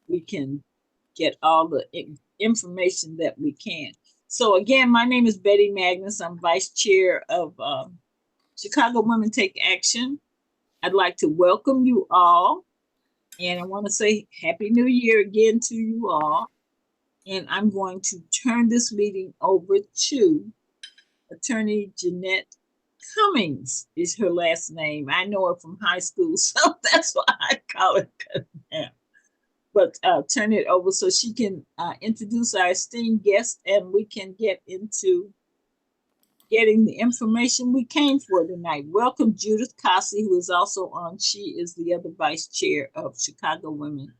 we can get all the information that we can. So again, my name is Betty Magnus. I'm vice chair of Chicago Women Take Action. I'd like to welcome you all, and I want to say Happy New Year again to you all. And I'm going to turn this meeting over to Attorney Jeanette Cummings is her last name. I know her from high school, so that's why I call it now. But turn it over so she can introduce our esteemed guest and we can get into getting the information we came for tonight. Welcome Judith Cossey, who is also on. She is the other vice chair of Chicago Women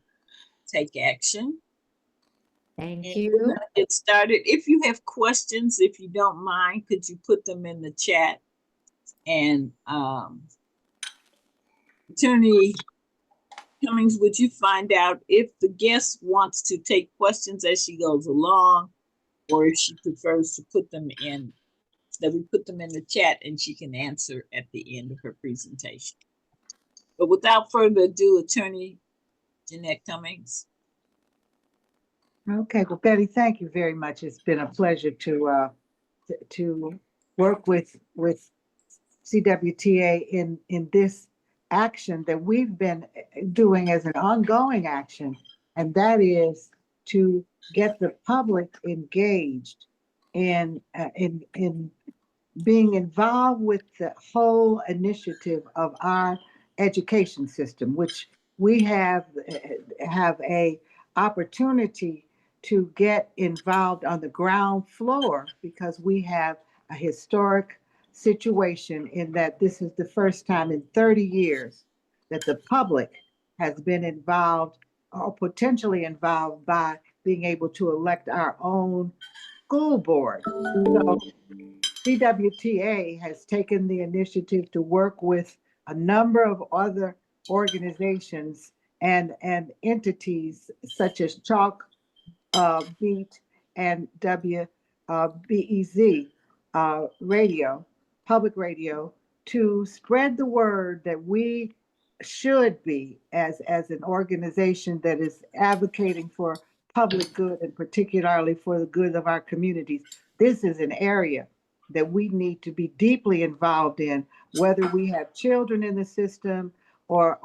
Take Action. Thank And we're you. going to get started. If you have questions, if you don't mind, could you put them in the chat? And Attorney Cummings, would you find out if the guest wants to take questions as she goes along, or if she prefers to put them in, that we put them in the chat and she can answer at the end of her presentation. But without further ado, Attorney Jeanette Cummings. Okay, well, Betty, thank you very much. It's been a pleasure to work with CWTA in this action that we've been doing as an ongoing action, and that is to get the public engaged in being involved with the whole initiative of our education system, which we have a opportunity to get involved on the ground floor because we have a historic situation in that this is the first time in 30 years that the public has been involved or potentially involved by being able to elect our own school board. So CWTA has taken the initiative to work with a number of other organizations and entities such as Chalk, Beat, and WBEZ radio, public radio, to spread the word that we should be as an organization that is advocating for public good and particularly for the good of our communities. This is an area that we need to be deeply involved in, whether we have children in the system or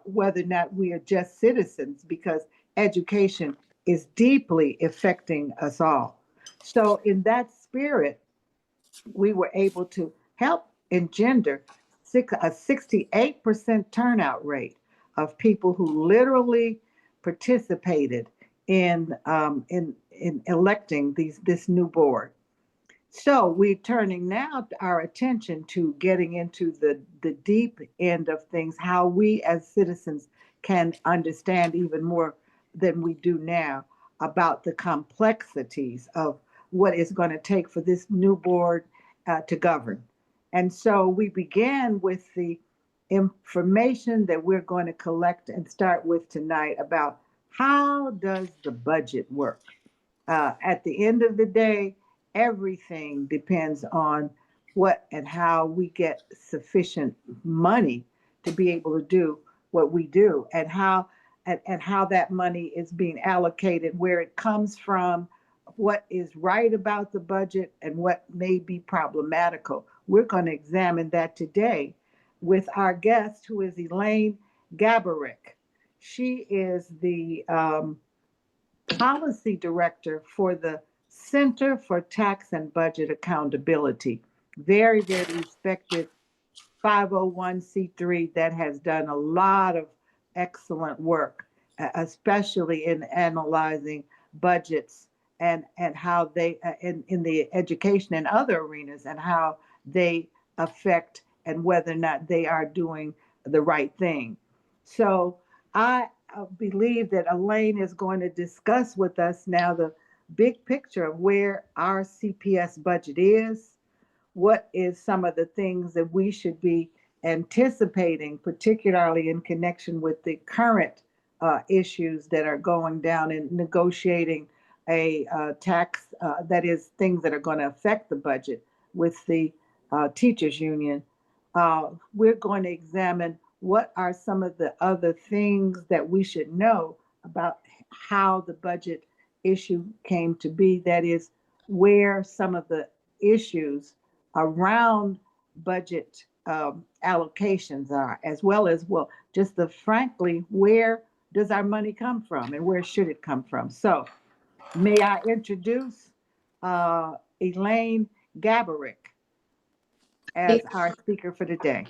whether or not we are just citizens, because education is deeply affecting us all. So in that spirit, we were able to help engender a 68% turnout rate of people who literally participated in electing this new board. So we're turning now our attention to getting into the deep end of things, how we as citizens can understand even more than we do now about the complexities of what it's going to take for this new board to govern. And so we began with the information that we're going to collect and start with tonight about how does the budget work. At the end of the day, everything depends on what and how we get sufficient money to be able to do what we do, and how that money is being allocated, where it comes from, what is right about the budget, and what may be problematical. We're going to examine that today with our guest, who is Elaine Gaberik. She is the policy director for the Center for Tax and Budget Accountability. Very, very respected 501c3 that has done a lot of excellent work, especially in analyzing budgets and how they, in the education and other arenas, and how they affect and whether or not they are doing the right thing. So I believe that Elaine is going to discuss with us now the big picture of where our CPS budget is, what is some of the things that we should be anticipating, particularly in connection with the current issues that are going down in negotiating a tax, that is, things that are going to affect the budget with the teachers union. We're going to examine what are some of the other things that we should know about how the budget issue came to be. That is where some of the issues around budget allocations are, as well as, well, just the frankly, where does our money come from and where should it come from? So may I introduce Elaine Gaberik as our speaker for today.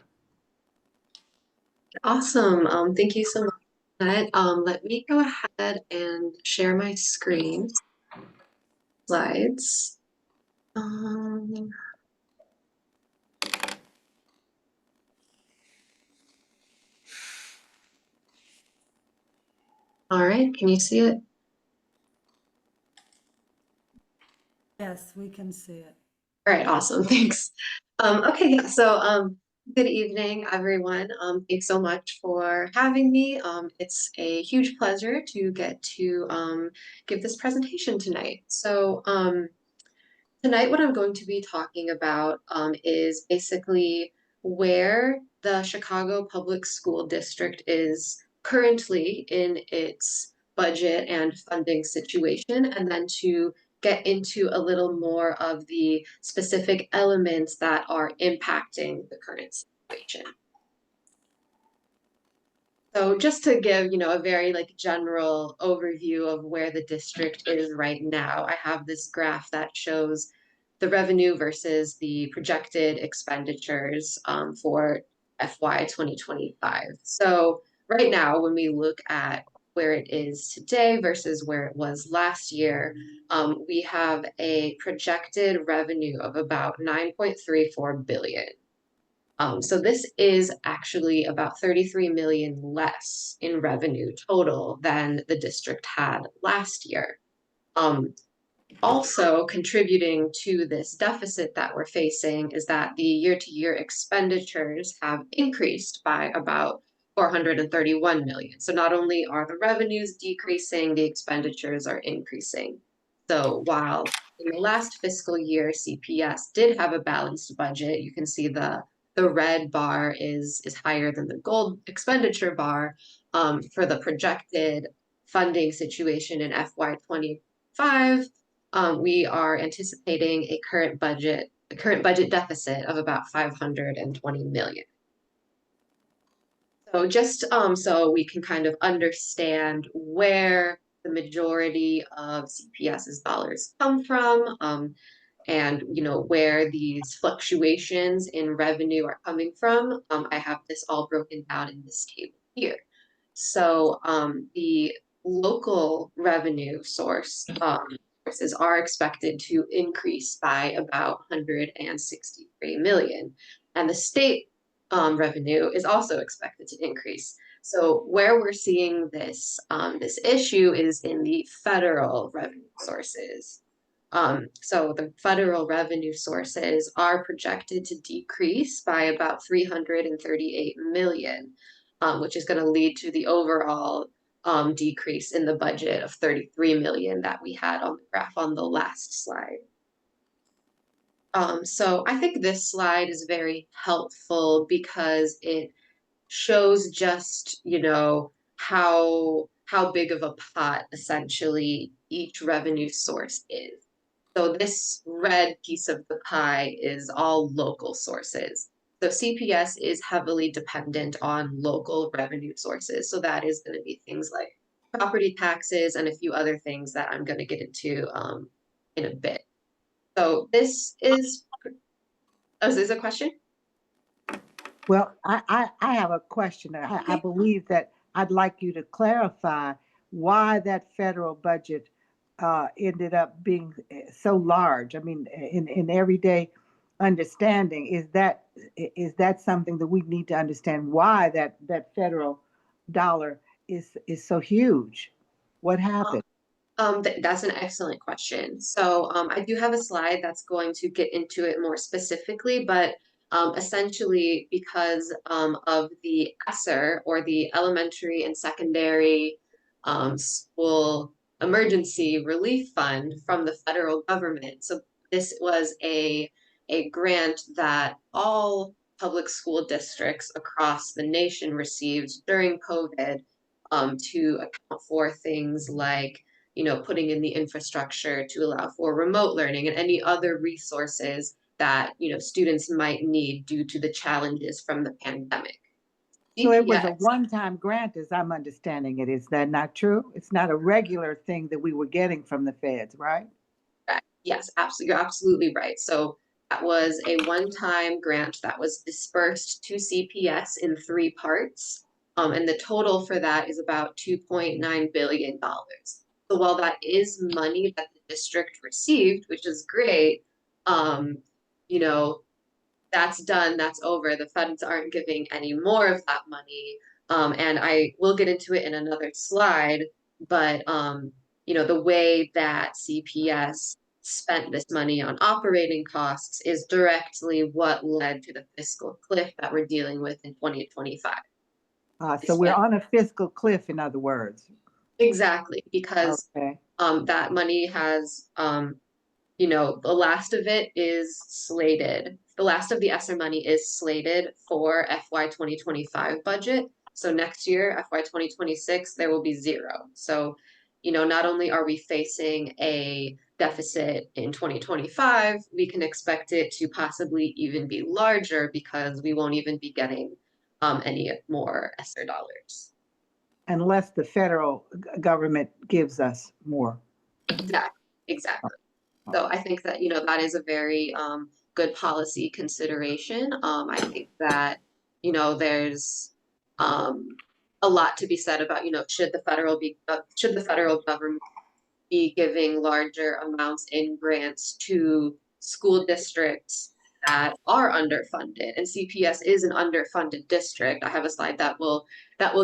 Awesome. Thank you so much. Let me go ahead and share my screen slides. All right, can you see it? Yes, we can see it. All right, awesome. Thanks. Okay, yeah, so good evening, everyone. Thanks so much for having me. It's a huge pleasure to get to give this presentation tonight. So tonight, what I'm going to be talking about is basically where the Chicago Public School District is currently in its budget and funding situation, and then to get into a little more of the specific elements that are impacting the current situation. So just to give, a very general overview of where the district is right now, I have this graph that shows the revenue versus the projected expenditures for FY 2025. So right now, when we look at where it is today versus where it was last year, we have a projected revenue of about 9.34 billion. So this is actually about 33 million less in revenue total than the district had last year. Also contributing to this deficit that we're facing is that the year-to-year expenditures have increased by about 431 million. So not only are the revenues decreasing, the expenditures are increasing. So while in the last fiscal year, CPS did have a balanced budget, you can see the red bar is higher than the gold expenditure bar for the projected funding situation in FY 25. We are anticipating a current budget deficit of about 520 million. So just so we can kind of understand where the majority of CPS's dollars come from, and where these fluctuations in revenue are coming from, I have this all broken down in this table here. So the local revenue sources are expected to increase by about 163 million, and the state revenue is also expected to increase. So where we're seeing this this issue is in the federal revenue sources. So the federal revenue sources are projected to decrease by about 338 million, which is going to lead to the overall decrease in the budget of 33 million that we had on the graph on the last slide. So I think this slide is very helpful because it shows just, how big of a pot essentially each revenue source is. So this red piece of the pie is all local sources. So CPS is heavily dependent on local revenue sources. So that is going to be things like property taxes and a few other things that I'm going to get into in a bit. So this is, is this a question? Well, I have a question. I believe that I'd like you to clarify why that federal budget ended up being so large. I mean, in everyday understanding, is that something that we need to understand why that federal dollar is so huge? What happened? That's an excellent question. So I do have a slide that's going to get into it more specifically, but essentially because of the ESSER, or the Elementary and Secondary School Emergency Relief Fund from the federal government. So this was a grant that all public school districts across the nation received during COVID, to account for things like, putting in the infrastructure to allow for remote learning and any other resources that, students might need due to the challenges from the pandemic. So it was a CPS, one-time grant, as I'm understanding it. Is that not true? It's not a regular thing that we were getting from the feds, right? yes, absolutely, you're absolutely right. So that was a one-time grant that was dispersed to CPS in 3 parts. And the total for that is about $2.9 billion. So while that is money that the district received, which is great, um, you know, that's done, that's over. The feds aren't giving any more of that money. And I will get into it in another slide, but the way that CPS spent this money on operating costs is directly what led to the fiscal cliff that we're dealing with in 2025. So we're on a fiscal cliff, in other words. Exactly, because Okay. that money has the last of it is slated. The last of the ESSER money is slated for FY 2025 budget. So next year, FY 2026, there will be 0. So, not only are we facing a deficit in 2025, we can expect it to possibly even be larger because we won't even be getting any more ESSER dollars. Unless the federal government gives us more. Exactly. So I think that, that is a very good policy consideration. I think that, there's a lot to be said about, should the federal government be giving larger amounts in grants to school districts that are underfunded, and CPS is an underfunded district. I have a slide that will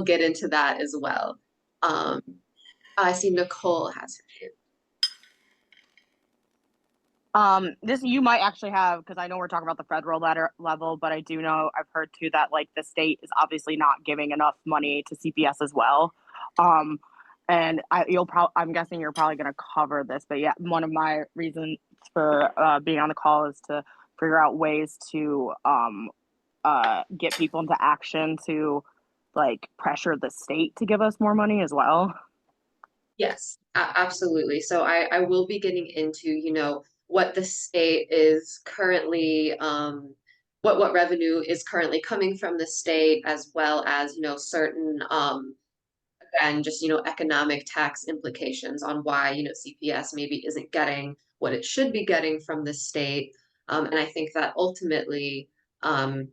get into that as well. I see Nicole has her hand. This you might actually have, because I know we're talking about the federal level, but I do know I've heard too that like the state is obviously not giving enough money to CPS as well. And I'm guessing you're probably going to cover this, but yeah, one of my reasons for being on the call is to figure out ways to get people into action to like pressure the state to give us more money as well. Yes, absolutely. So I will be getting into, what the state is currently, what revenue is currently coming from the state, as well as, certain, again, just, economic tax implications on why, CPS maybe isn't getting what it should be getting from the state. And I think that ultimately, when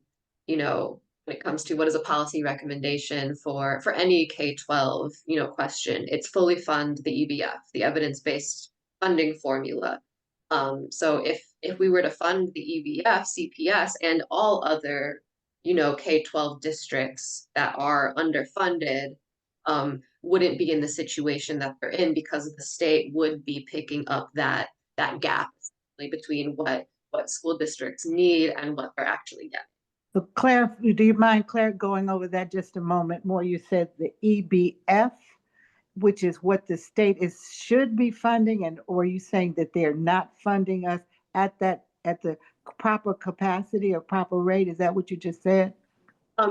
it comes to what is a policy recommendation for any K-12, question, it's fully fund the EBF, the evidence-based funding formula. So if we were to fund the EBF, CPS, and all other, K-12 districts that are underfunded, wouldn't be in the situation that they're in because the state would be picking up that gap between what school districts need and what they're actually getting. So Claire, do you mind, Claire, going over that just a moment more? You said the EBF, which is what the state should be funding, and or are you saying that they're not funding us at the proper capacity or proper rate? Is that what you just said?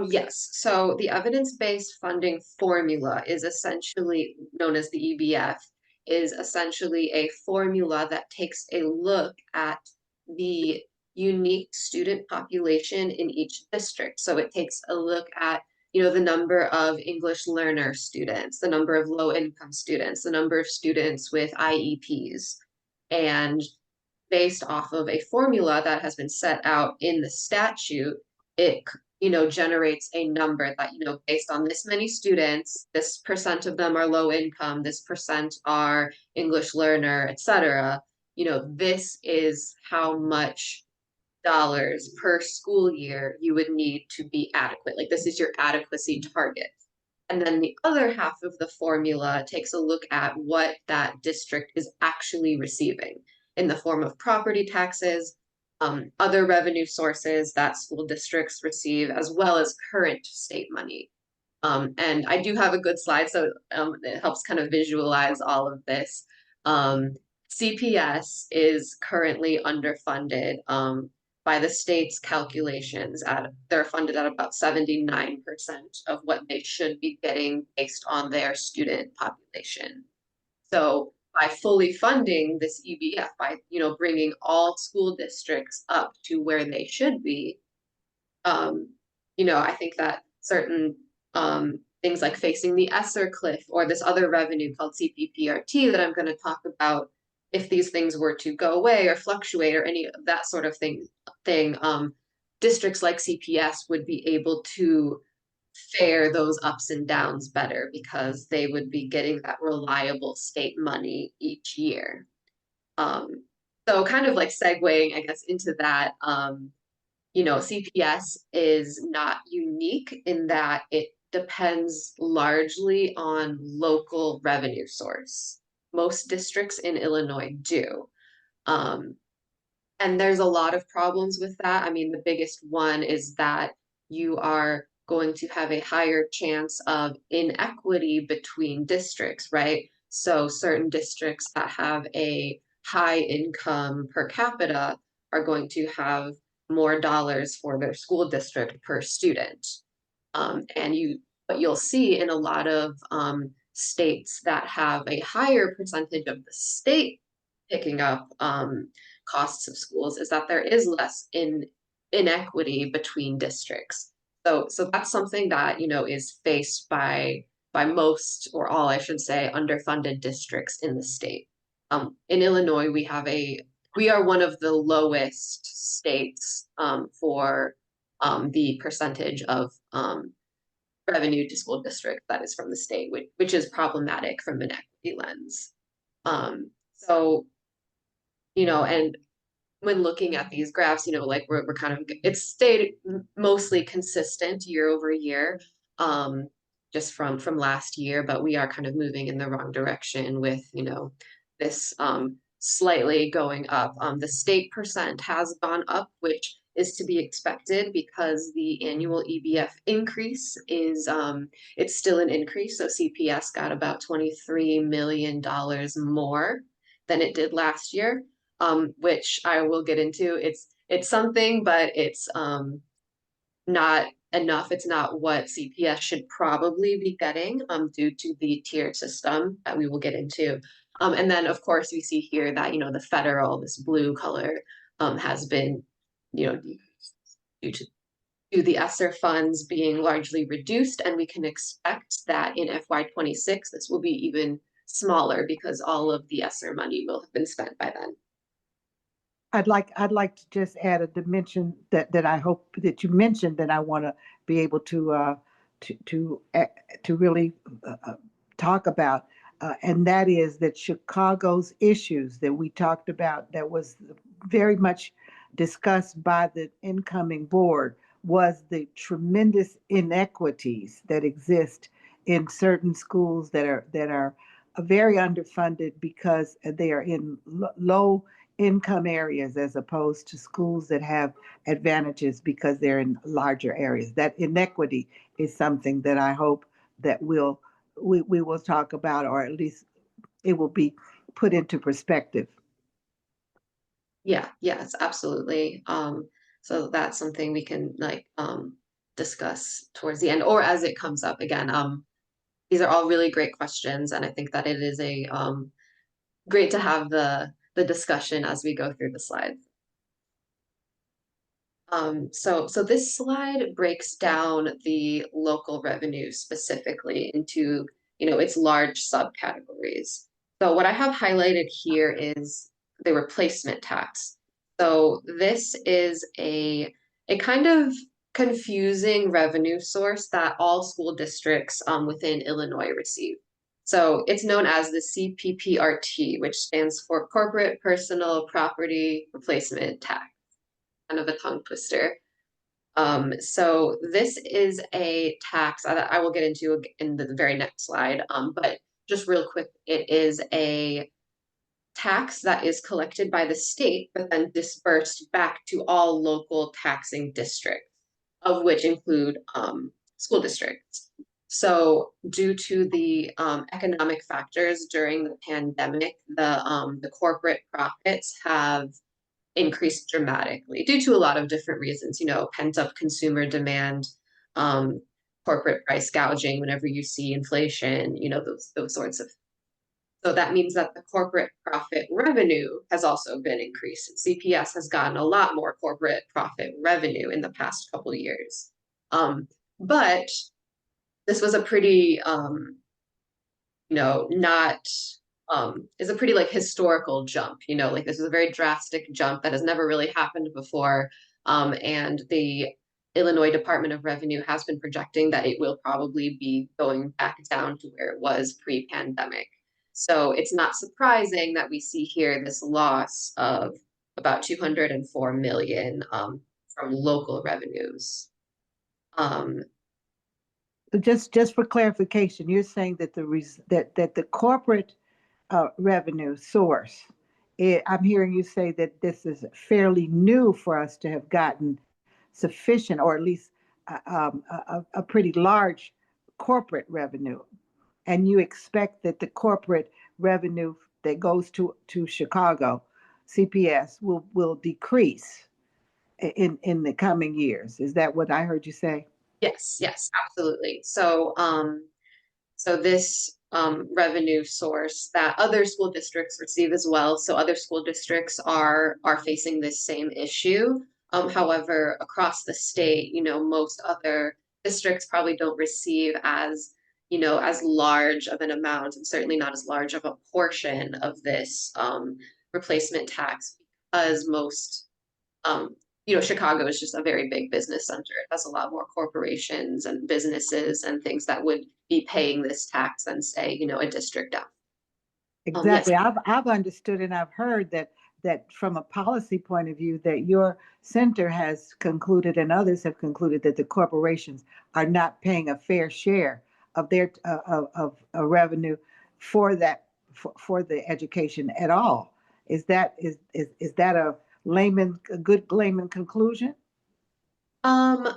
Yes. So the evidence-based funding formula is essentially known as the EBF, is essentially a formula that takes a look at the unique student population in each district. So it takes a look at, the number of English learner students, the number of low-income students, the number of students with IEPs, and based off of a formula that has been set out in the statute, it generates a number that, based on this many students, this percent of them are low income, this percent are English learner, etc. This is how much dollars per school year you would need to be adequate. Like, this is your adequacy target. And then the other half of the formula takes a look at what that district is actually receiving in the form of property taxes, other revenue sources that school districts receive, as well as current state money. And I do have a good slide, so it helps kind of visualize all of this. CPS is currently underfunded. by the state's calculations, they're funded at about 79% of what they should be getting based on their student population. So by fully funding this EBF, by bringing all school districts up to where they should be, I think that certain things like facing the ESSER cliff or this other revenue called CPPRT that I'm going to talk about, if these things were to go away or fluctuate or any of that sort of thing, districts like CPS would be able to fare those ups and downs better because they would be getting that reliable state money each year. So kind of like segueing, I guess, into that, CPS is not unique in that it depends largely on local revenue source. Most districts in Illinois do. And there's a lot of problems with that. I mean, the biggest one is that you are going to have a higher chance of inequity between districts, right? So certain districts that have a high income per capita are going to have more dollars for their school district per student. What you'll see in a lot of states that have a higher percentage of the state picking up costs of schools is that there is less inequity between districts. So that's something that is faced by most or all, I should say, underfunded districts in the state. In Illinois, we are one of the lowest states for the percentage of revenue to school district that is from the state, which is problematic from an equity lens. So, and when looking at these graphs, like we're kind of, it's stayed mostly consistent year over year, just from last year, but we are kind of moving in the wrong direction with, this slightly going up. The state percent has gone up, which is to be expected because the annual EBF increase is, it's still an increase. So CPS got about $23 million more than it did last year. Which I will get into. It's something, but it's not enough. It's not what CPS should probably be getting due to the tiered system that we will get into. And then of course we see here that the federal, this blue color, has been due to the ESSER funds being largely reduced, and we can expect that in FY26 this will be even smaller because all of the ESSER money will have been spent by then. I'd like to just add a dimension that I hope that you mentioned that I want to be able to really talk about, and that is that Chicago's issues that we talked about, that was very much discussed by the incoming board, was the tremendous inequities that exist in certain schools that are very underfunded because they are in low income areas as opposed to schools that have advantages because they're in larger areas. That inequity is something that I hope that we will talk about, or at least it will be put into perspective. Yeah, yes, absolutely. So that's something we can discuss towards the end or as it comes up again. These are all really great questions, and I think that it is a great to have the discussion as we go through the slides. So this slide breaks down the local revenue specifically into its large subcategories. So what I have highlighted here is the replacement tax. So this is a kind of confusing revenue source that all school districts within Illinois receive. So it's known as the CPPRT, which stands for Corporate Personal Property Replacement Tax. Kind of a tongue twister. So this is a tax that I will get into in the very next slide. But just real quick, it is a tax that is collected by the state, but then dispersed back to all local taxing districts, of which include school districts. So due to the economic factors during the pandemic, the corporate profits have increased dramatically due to a lot of different reasons, pent up consumer demand, corporate price gouging whenever you see inflation, those sorts of. So that means that the corporate profit revenue has also been increased. CPS has gotten a lot more corporate profit revenue in the past couple of years. But this was a pretty, not is a pretty like historical jump, like this is a very drastic jump that has never really happened before. And the Illinois Department of Revenue has been projecting that it will probably be going back down to where it was pre-pandemic. So it's not surprising that we see here this loss of about 204 million from local revenues. So just for clarification, you're saying that that the corporate revenue source, I'm hearing you say that this is fairly new for us to have gotten sufficient, or at least a pretty large corporate revenue, and you expect that the corporate revenue that goes to Chicago, CPS, will decrease in the coming years. Is that what I heard you say? Yes, absolutely. So this revenue source that other school districts receive as well. So other school districts are facing this same issue. However, across the state, most other districts probably don't receive as large of an amount, and certainly not as large of a portion of this replacement tax, because most Chicago is just a very big business center. It has a lot more corporations and businesses and things that would be paying this tax than, say, a district down. Exactly. Yes. I've understood and I've heard that from a policy point of view, that your center has concluded and others have concluded that the corporations are not paying a fair share of their of revenue for that for the education at all. Is that a good layman conclusion? Um,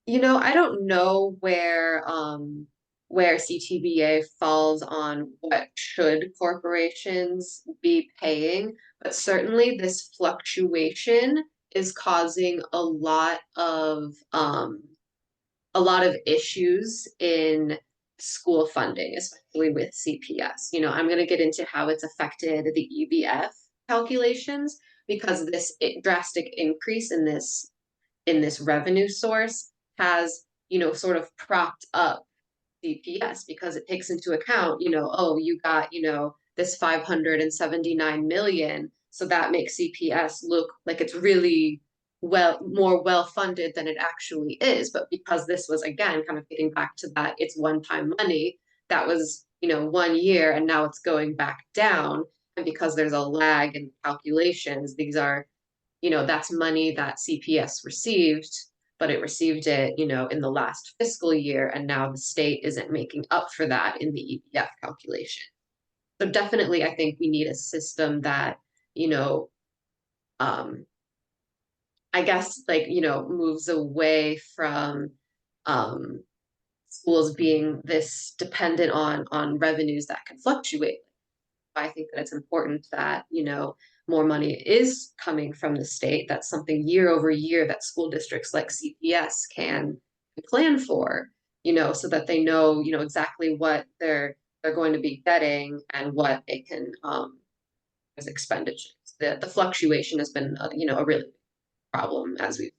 I don't know where CTBA falls on what should corporations be paying, but certainly this fluctuation is causing a lot of issues in school funding, especially with CPS. I'm going to get into how it's affected the EBF calculations, because this drastic increase in this revenue source has, sort of propped up CPS, because it takes into account, oh, you got, this 579 million. So that makes CPS look like it's really more well funded than it actually is. But because this was, again, kind of getting back to that, it's one-time money that was, 1 year, and now it's going back down. And because there's a lag in calculations, these are, that's money that CPS received, but it received it, in the last fiscal year, and now the state isn't making up for that in the EBF calculation. So definitely, I think we need a system that, I guess, like, moves away from schools being this dependent on revenues that can fluctuate. I think that it's important that, more money is coming from the state. That's something year over year that school districts like CPS can plan for, so that they know, exactly what they're going to be getting and what it can as expenditures. The fluctuation has been, a really big problem as we.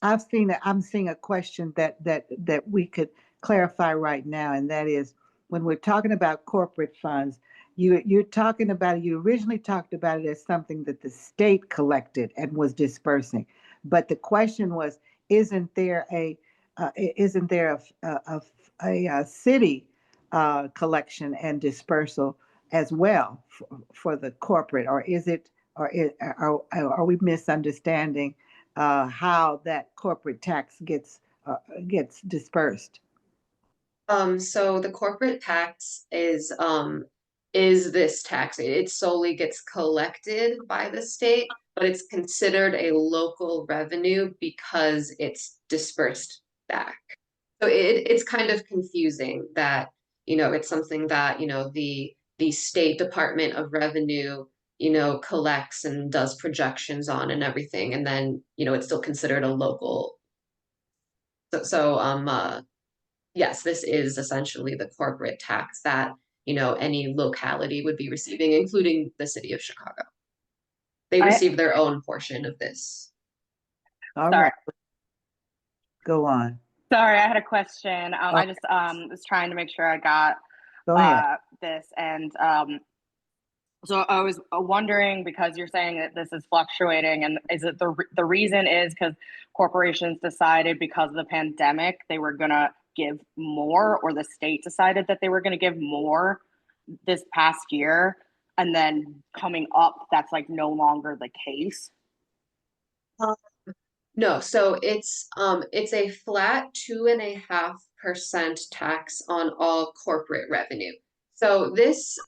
I'm seeing a question that we could clarify right now, and that is, when we're talking about corporate funds, you're talking about it, you originally talked about it as something that the state collected and was dispersing. But the question was, isn't there a city collection and dispersal as well for the corporate, or is it, are we misunderstanding how that corporate tax gets dispersed? So the corporate tax is this tax. It solely gets collected by the state, but it's considered a local revenue because it's dispersed back. So it's kind of confusing that, it's something that, the State Department of Revenue, collects and does projections on and everything, and then, it's still considered a local. Yes, this is essentially the corporate tax that, any locality would be receiving, including the city of Chicago. They I- receive their own portion of this. All Sorry. right. Go on. Sorry, I had a question. I Okay. just was trying to make sure I got Go ahead. this, and so I was wondering, because you're saying that this is fluctuating, and is it the reason is because corporations decided because of the pandemic they were gonna give more, or the state decided that they were gonna give more this past year, and then coming up that's like no longer the case? No, so it's a flat 2.5% tax on all corporate revenue. So this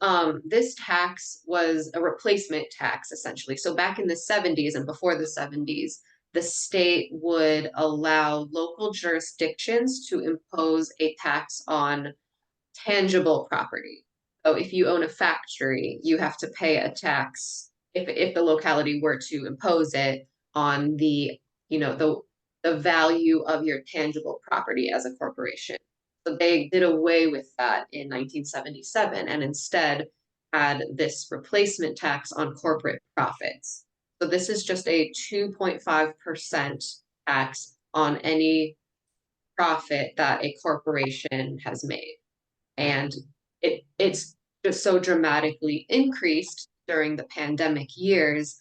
tax was a replacement tax, essentially. So back in the 70s and before the 70s, the state would allow local jurisdictions to impose a tax on tangible property. So if you own a factory, you have to pay a tax if the locality were to impose it on the, the value of your tangible property as a corporation. So they did away with that in 1977 and instead had this replacement tax on corporate profits. So this is just a 2.5% tax on any profit that a corporation has made. And it's just so dramatically increased during the pandemic years,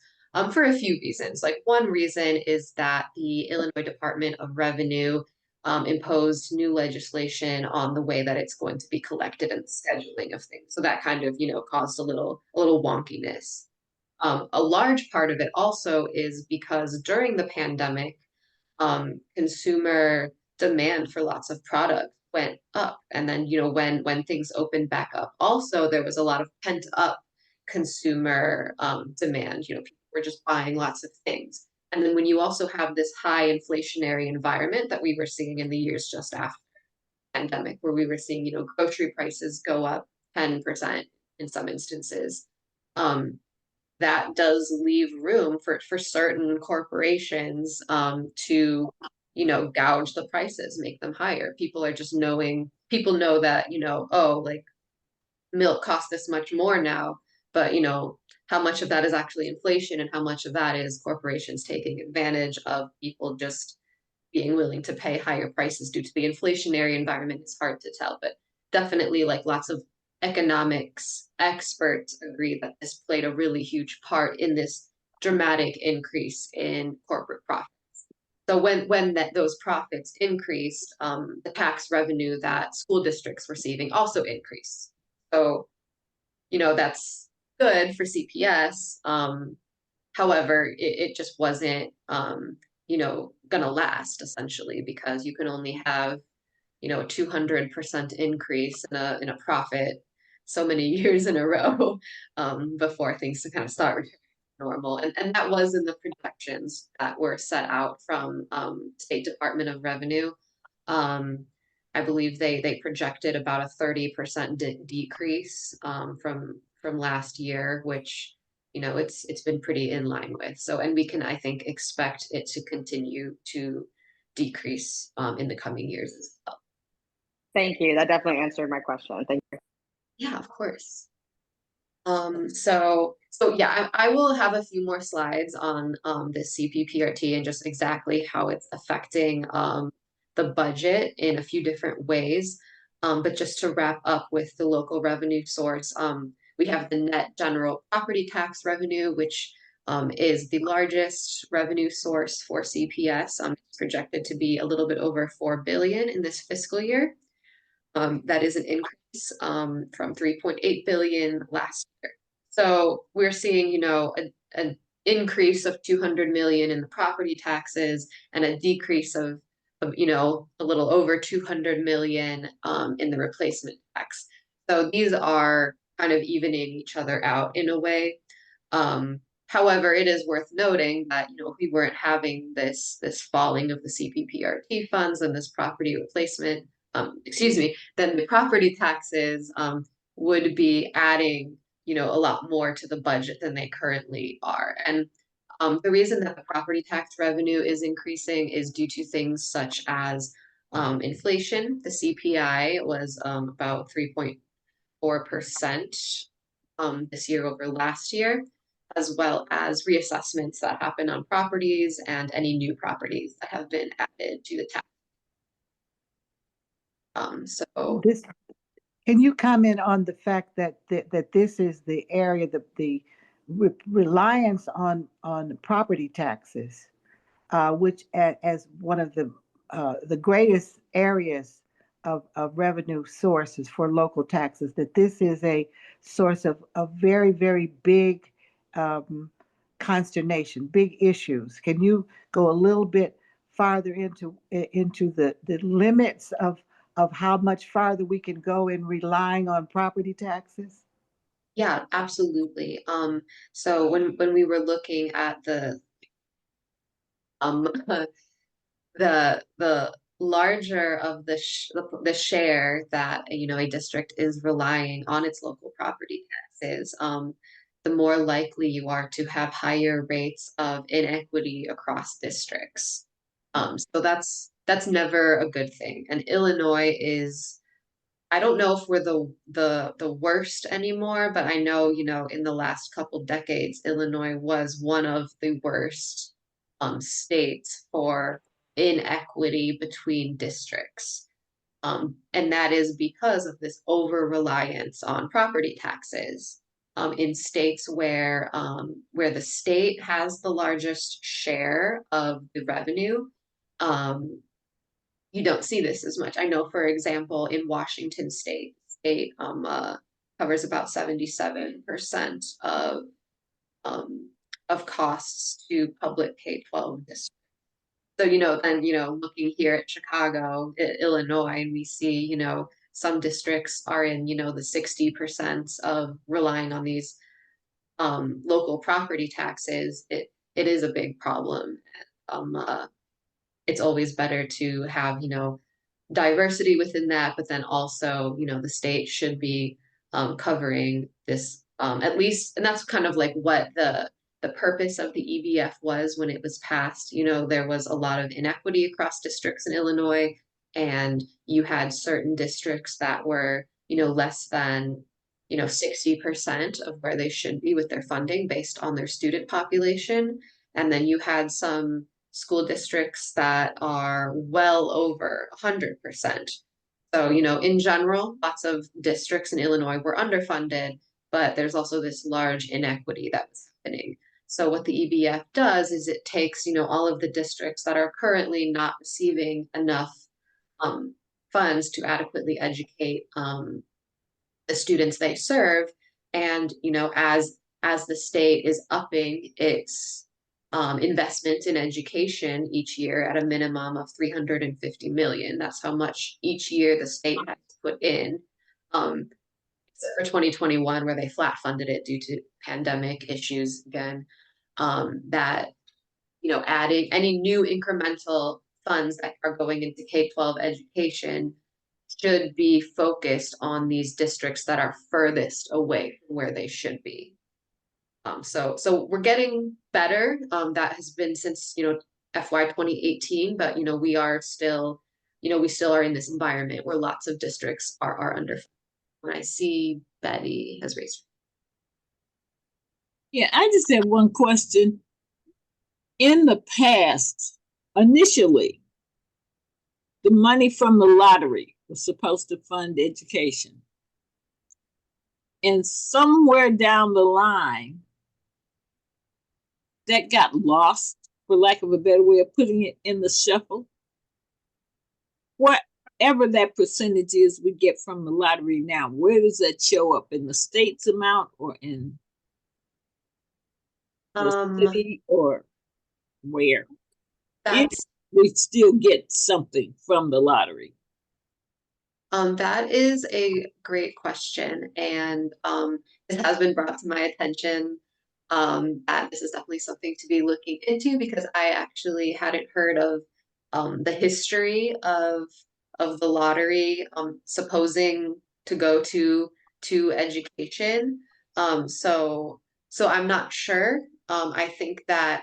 for a few reasons. Like, one reason is that the Illinois Department of Revenue imposed new legislation on the way that it's going to be collected and scheduling of things. So that kind of, caused a little wonkiness. A large part of it also is because during the pandemic, consumer demand for lots of products went up. And then, when things opened back up, also there was a lot of pent up consumer demand. People were just buying lots of things. And then when you also have this high inflationary environment that we were seeing in the years just after the pandemic, where we were seeing, grocery prices go up 10% in some instances, that does leave room for certain corporations to, gouge the prices, make them higher. People know that, oh, like, milk costs this much more now, but, how much of that is actually inflation and how much of that is corporations taking advantage of people just being willing to pay higher prices due to the inflationary environment is hard to tell. But definitely, like, lots of economics experts agree that this played a really huge part in this dramatic increase in corporate profits. So when those profits increased, the tax revenue that school districts were receiving also increased. So, that's good for CPS. However, it just wasn't, gonna last, essentially, because you can only have, a 200% increase in a profit so many years in a row before things to kind of start returning to normal. And that was in the projections that were set out from State Department of Revenue. I believe they projected about a 30% decrease from last year, which, it's been pretty in line with. So, and we can, I think, expect it to continue to decrease in the coming years as well. Thank you. That definitely answered my question. Thank you. Yeah, of course. So yeah, I will have a few more slides on this CPPRT and just exactly how it's affecting the budget in a few different ways. But just to wrap up with the local revenue source, we have the net general property tax revenue, which is the largest revenue source for CPS. It's projected to be a little bit over $4 billion in this fiscal year. That is an increase from 3.8 billion last year. So we're seeing, an increase of 200 million in the property taxes and a decrease of a little over 200 million in the replacement tax. So these are kind of evening each other out in a way. However, it is worth noting that, if we weren't having this falling of the CPPRT funds and this property replacement, then the property taxes would be adding you know, a lot more to the budget than they currently are. And the reason that the property tax revenue is increasing is due to things such as inflation. The CPI was about 3.4% this year over last year, as well as reassessments that happen on properties and any new properties that have been added to the tax. So This, can you comment on the fact that that this is the area, the reliance on property taxes, which as one of the greatest areas of revenue sources for local taxes, that this is a source of very, very big um, consternation, big issues. Can you go a little bit farther into the limits of how much farther we can go in relying on property taxes? yeah, absolutely. So when we were looking at um the larger of the share that, you know, a district is relying on its local property taxes, the more likely you are to have higher rates of inequity across districts. So that's never a good thing. And Illinois is, I don't know if we're the worst anymore, but I know, you know, in the last couple decades, Illinois was one of the worst states for inequity between districts. And that is because of this over reliance on property taxes. In states where the state has the largest share of the revenue, you don't see this as much. I know, for example, in Washington state covers about 77% of costs to public K-12 districts. So, you know, and, you know, looking here at Chicago, Illinois, and we see, you know, some districts are in, you know, the 60% of relying on these local property taxes. It is a big problem. It's always better to have, you know, diversity within that, but then also, you know, the state should be covering this at least, and that's kind of like what the purpose of the EBF was when it was passed. You know, there was a lot of inequity across districts in Illinois, and you had certain districts that were, you know, less than, you know, 60% of where they should be with their funding based on their student population. And then you had some school districts that are well over 100%. So, you know, in general, lots of districts in Illinois were underfunded, but there's also this large inequity that was happening. So what the EBF does is it takes, you know, all of the districts that are currently not receiving enough funds to adequately educate the students they serve, and, you know, as the state is upping its investment in education each year at a minimum of 350 million. That's how much each year the state has to put in. Except for 2021, where they flat funded it due to pandemic issues again. That, you know, adding any new incremental funds that are going into K-12 education should be focused on these districts that are furthest away from where they should be. So we're getting better. That has been since, you know, FY 2018, but, you know, we are still, you know, we still are in this environment where lots of districts are under. When I see Betty has raised. Yeah, I just have one question. In the past, initially, the money from the lottery was supposed to fund education. And somewhere down the line, that got lost, for lack of a better way of putting it, in the shuffle. Whatever that percentage is we get from the lottery now, where does that show up? In the state's amount or in the city, or where? If That's we still get something from the lottery. that is a great question, and it has been brought to my attention that this is definitely something to be looking into, because I actually hadn't heard of the history of the lottery supposing to go to education. So I'm not sure. I think that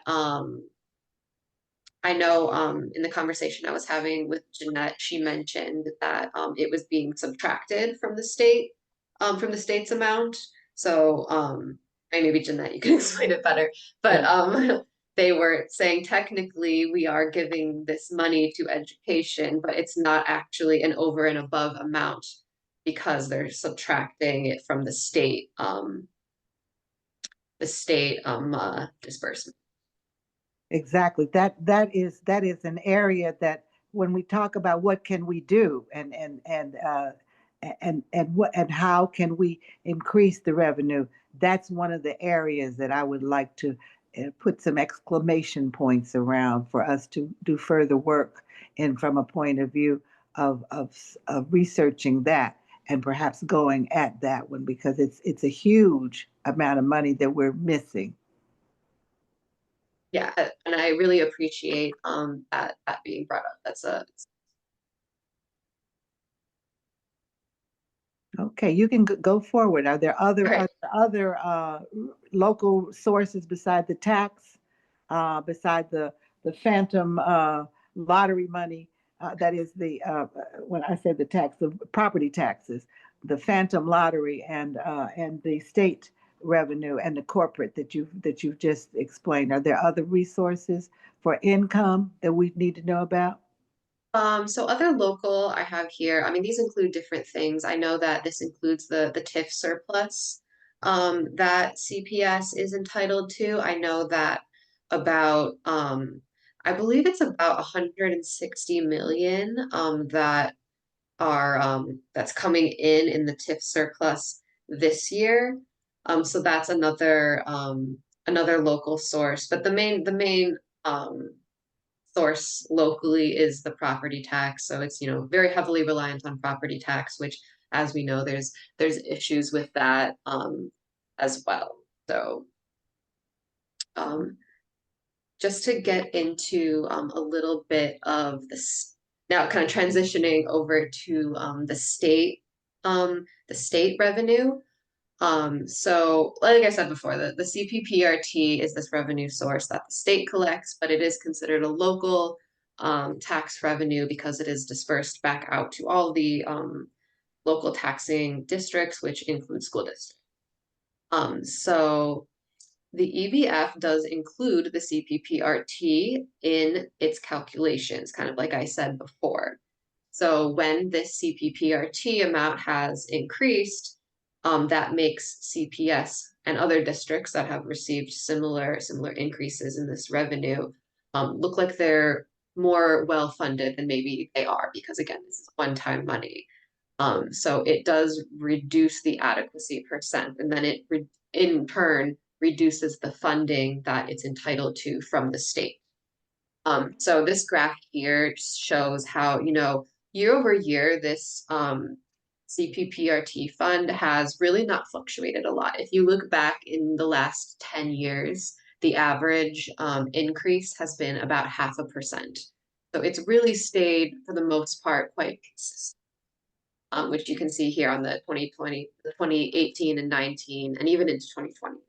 I know in the conversation I was having with Jeanette, she mentioned that it was being subtracted from the state's amount. So maybe Jeanette, you can explain it better. But they were saying technically we are giving this money to education, but it's not actually an over and above amount because they're subtracting it from the state disbursement. Exactly. That is an area that when we talk about what can we do and how can we increase the revenue, that's one of the areas that I would like to put some exclamation points around for us to do further work in from a point of view of researching that and perhaps going at that one because it's a huge amount of money that we're missing. Yeah, and I really appreciate that being brought up. That's a Okay, you can go forward. Are there Right. other local sources beside the tax, beside the phantom lottery money? That is when I said the tax, the property taxes, the phantom lottery, and the state revenue and the corporate that you've just explained. Are there other resources for income that we need to know about? So other local I have here, I mean, these include different things. I know that this includes the TIF surplus that CPS is entitled to. I know that about I believe it's about 160 million that are that's coming in the TIF surplus this year. So that's another local source. But the main source locally is the property tax. So it's, very heavily reliant on property tax, which, as we know, there's issues with that as well. So um, just to get into a little bit of this now, kind of transitioning over to the state revenue. So like I said before, the CPPRT is this revenue source that the state collects, but it is considered a local tax revenue because it is dispersed back out to all the local taxing districts, which include school districts. So the EBF does include the CPPRT in its calculations, kind of like I said before. So when this CPPRT amount has increased, that makes CPS and other districts that have received similar increases in this revenue look like they're more well funded than maybe they are because again, this is one-time money. So it does reduce the adequacy percent, and then it in turn reduces the funding that it's entitled to from the state. So this graph here shows how, year over year, this CPPRT fund has really not fluctuated a lot. If you look back in the last 10 years, the average increase has been about 0.5%. So it's really stayed, for the most part, quite consistent. Which you can see here on the 2020, the 2018 and 19, and even into 2020.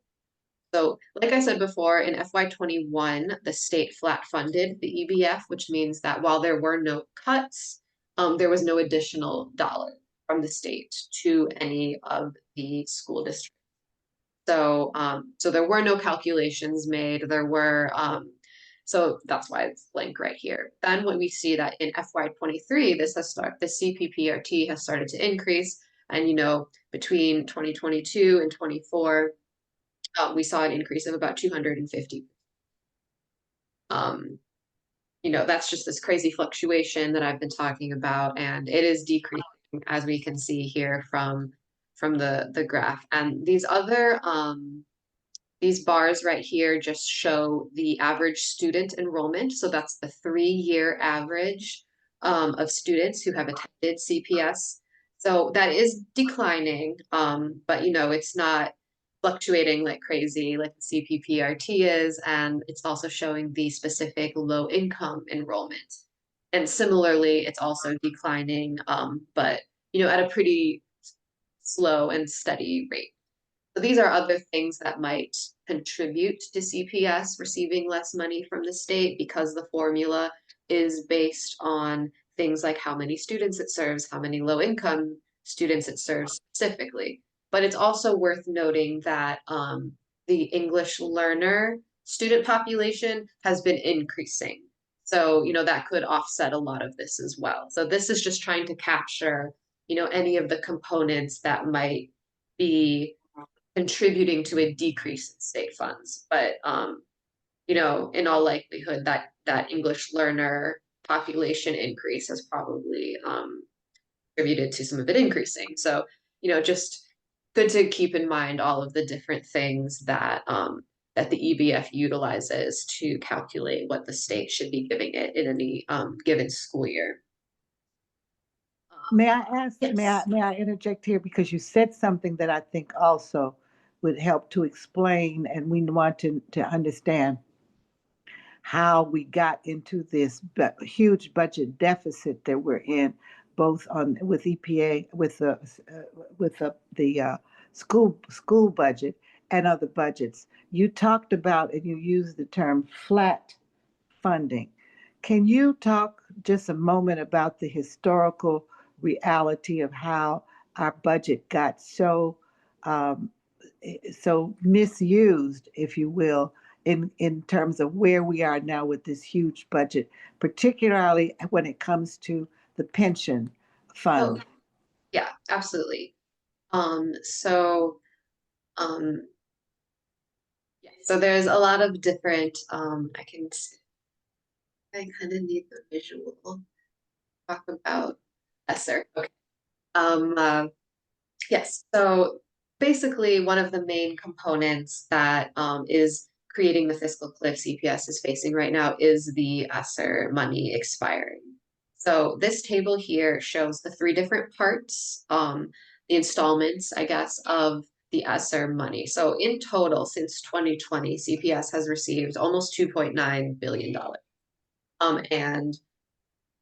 So, like I said before, in FY21, the state flat funded the EBF, which means that while there were no cuts, there was no additional dollar from the state to any of the school districts. So, so there were no calculations made. So that's why it's blank right here. Then when we see that in FY23, the CPPRT has started to increase, and between 2022 and 24, we saw an increase of about 250. That's just this crazy fluctuation that I've been talking about, and it is decreasing as we can see here from the graph. And these bars right here just show the average student enrollment. So that's the 3-year average of students who have attended CPS. So that is declining, but it's not fluctuating like crazy like the CPPRT is, and it's also showing the specific low income enrollment. And similarly, it's also declining, but at a pretty slow and steady rate. So these are other things that might contribute to CPS receiving less money from the state, because the formula is based on things like how many students it serves, how many low income students it serves specifically. But it's also worth noting that the English learner student population has been increasing. So, that could offset a lot of this as well. So this is just trying to capture, any of the components that might be contributing to a decrease in state funds. But in all likelihood, that English learner population increase has probably contributed to some of it increasing. So, just good to keep in mind all of the different things that that the EBF utilizes to calculate what the state should be giving it in any given school year. May I ask, Yes. may I interject here? Because you said something that I think also would help to explain, and we want to understand how we got into this huge budget deficit that we're in, both on with EPA, with the school budget and other budgets. You talked about, and you used the term flat funding. Can you talk just a moment about the historical reality of how our budget got um, so misused, if you will, in terms of where we are now with this huge budget, particularly when it comes to the pension Oh, fund? yeah, absolutely. So yeah, so there's a lot of different I kind of need the visual talk about ESSER. Okay. Yes, so basically one of the main components that is creating the fiscal cliff CPS is facing right now is the ESSER money expiring. So this table here shows the three different parts, the installments, I guess, of the ESSER money. So in total, since 2020, CPS has received almost $2.9 billion. And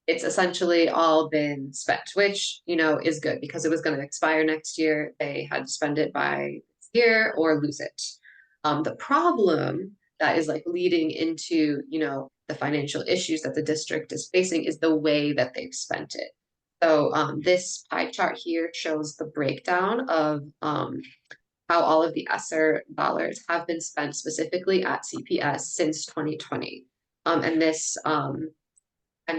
it's essentially all been spent, which, is good because it was going to expire next year. They had to spend it by this year or lose it. The problem that is like leading into, the financial issues that the district is facing is the way that they've spent it. So this pie chart here shows the breakdown of how all of the ESSER dollars have been spent specifically at CPS since 2020. And this kind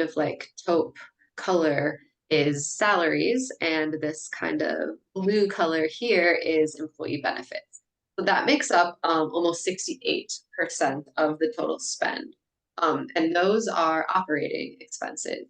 of like taupe color is salaries, and this kind of blue color here is employee benefits. So that makes up almost 68% of the total spend. And those are operating expenses.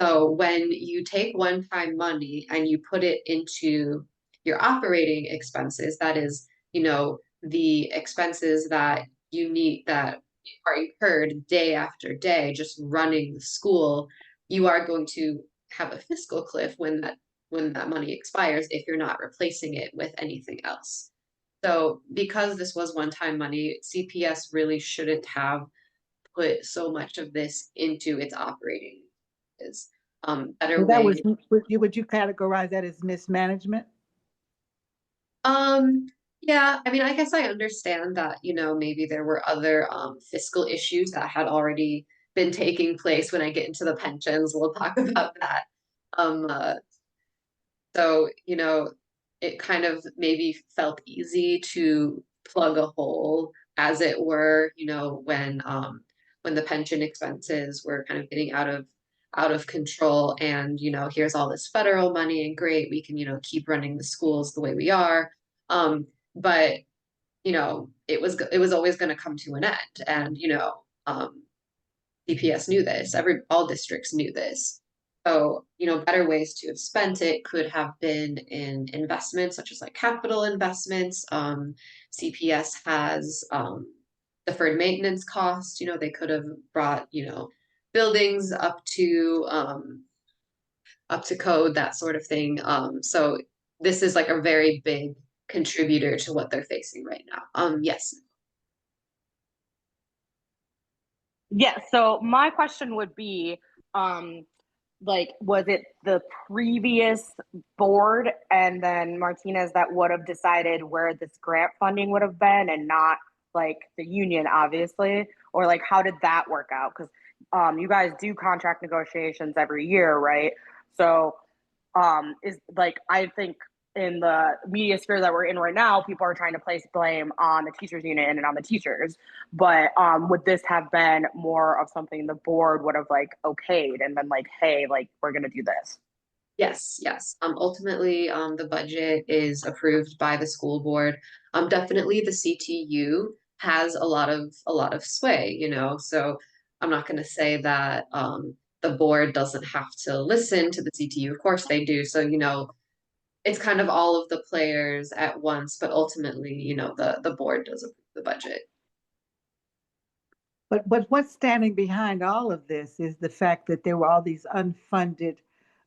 So when you take one-time money and you put it into your operating expenses, that is, the expenses that you need that are incurred day after day just running the school, you are going to have a fiscal cliff when that money expires if you're not replacing it with anything else. So because this was one-time money, CPS really shouldn't have put so much of this into its operating is better So that way. was, would you categorize that as mismanagement? Yeah, I mean, I guess I understand that, maybe there were other fiscal issues that had already been taking place. When I get into the pensions, we'll talk about that. Um, uh, so, it kind of maybe felt easy to plug a hole, as it were, when the pension expenses were kind of getting out of control, and here's all this federal money, and great, we can keep running the schools the way we are. But it was always going to come to an end, and CPS knew this. All districts knew this. So, better ways to have spent it could have been in investments, such as like capital investments. CPS has deferred maintenance costs. They could have brought, buildings up to code, that sort of thing. So this is like a very big contributor to what they're facing right now. Yes. Yeah, so my question would be, like, was it the previous board and then Martinez that would have decided where this grant funding would have been and not like the union, obviously? Or like, how did that work out? Because you guys do contract negotiations every year, right? So is like, I think in the media sphere that we're in right now, people are trying to place blame on the teachers union and on the teachers. But would this have been more of something the board would have like okayed and been like, hey, like we're gonna do this? Yes, yes. Ultimately, the budget is approved by the school board. Definitely the CTU has a lot of sway, you know. So I'm not going to say that the board doesn't have to listen to the CTU. Of course they do. So, you know, it's kind of all of the players at once, but ultimately, you know, the board does approve the budget. But what's standing behind all of this is the fact that there were all these unfunded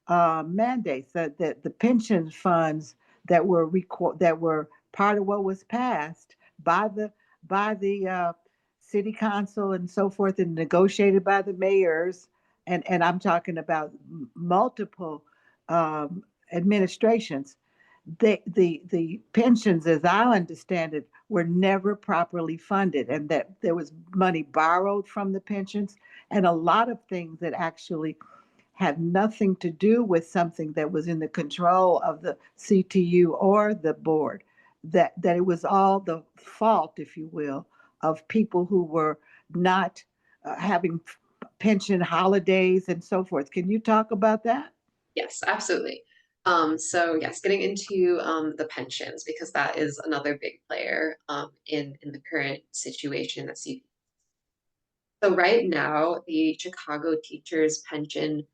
mandates, that the pension funds that were that were part of what was passed by the city council and so forth, and negotiated by the mayors, and I'm talking about multiple administrations. The pensions, as I understand it, were never properly funded, and that there was money borrowed from the pensions, and a lot of things that actually had nothing to do with something that was in the control of the CTU or the board. That it was all the fault, if you will, of people who were not having pension holidays and so forth. Can you talk about that? Yes, absolutely. So yes, getting into the pensions, because that is another big player in the current situation at CPS. So right now, the Chicago Teachers Pension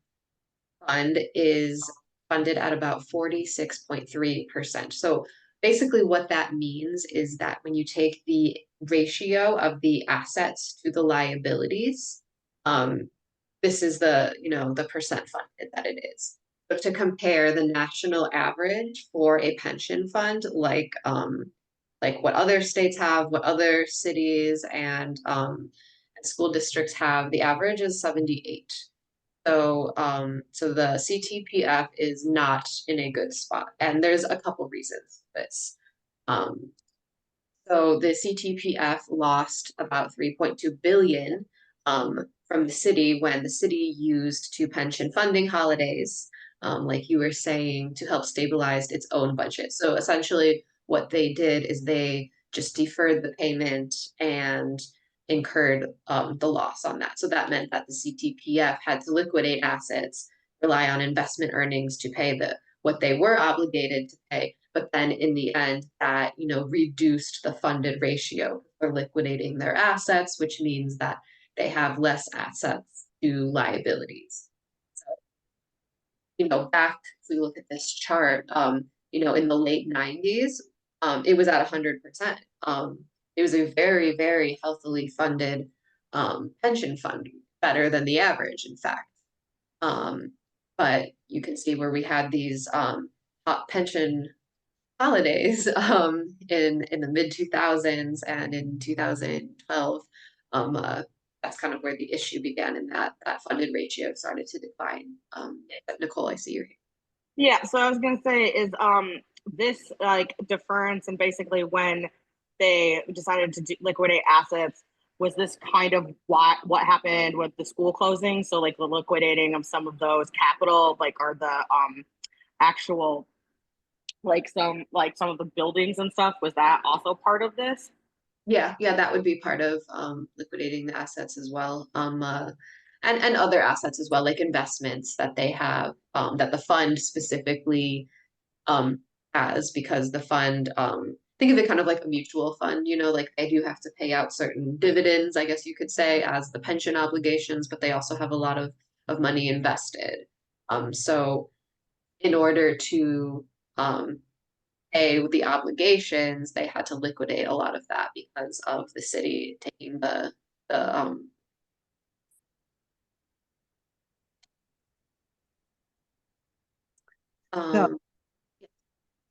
Fund is funded at about 46.3%. So basically what that means is that when you take the ratio of the assets to the liabilities, this is the, you know, the percent funded that it is. But to compare the national average for a pension fund, like what other states have, what other cities and school districts have, the average is 78. So the CTPF is not in a good spot, and there's a couple reasons for this. Um, so the CTPF lost about 3.2 billion from the city when the city used to pension funding holidays, like you were saying, to help stabilize its own budget. So essentially, what they did is they just deferred the payment and incurred the loss on that. So that meant that the CTPF had to liquidate assets, rely on investment earnings to pay what they were obligated to pay. But then in the end, that, you know, reduced the funded ratio for liquidating their assets, which means that they have less assets to liabilities. So, you know, back if we look at this chart, you know, in the late 90s, it was at 100%. It was a very, very healthily funded pension fund, better than the average, in fact. But you can see where we had these pension holidays in the mid 2000s and in 2012. That's kind of where the issue began, and that funded ratio started to decline. Nicole, I see your hand. Yeah, so I was gonna say is this like deference and basically when they decided to liquidate assets, was this kind of what happened with the school closing? So like the liquidating of some of those capital, like are the actual like some of the buildings and stuff, was that also part of this? Yeah, that would be part of liquidating the assets as well. And other assets as well, like investments that they have, that the fund specifically has, because the fund, think of it kind of like a mutual fund, you know, like they do have to pay out certain dividends, I guess you could say, as the pension obligations, but they also have a lot of money invested. So in order to pay the obligations, they had to liquidate a lot of that because of the city taking the um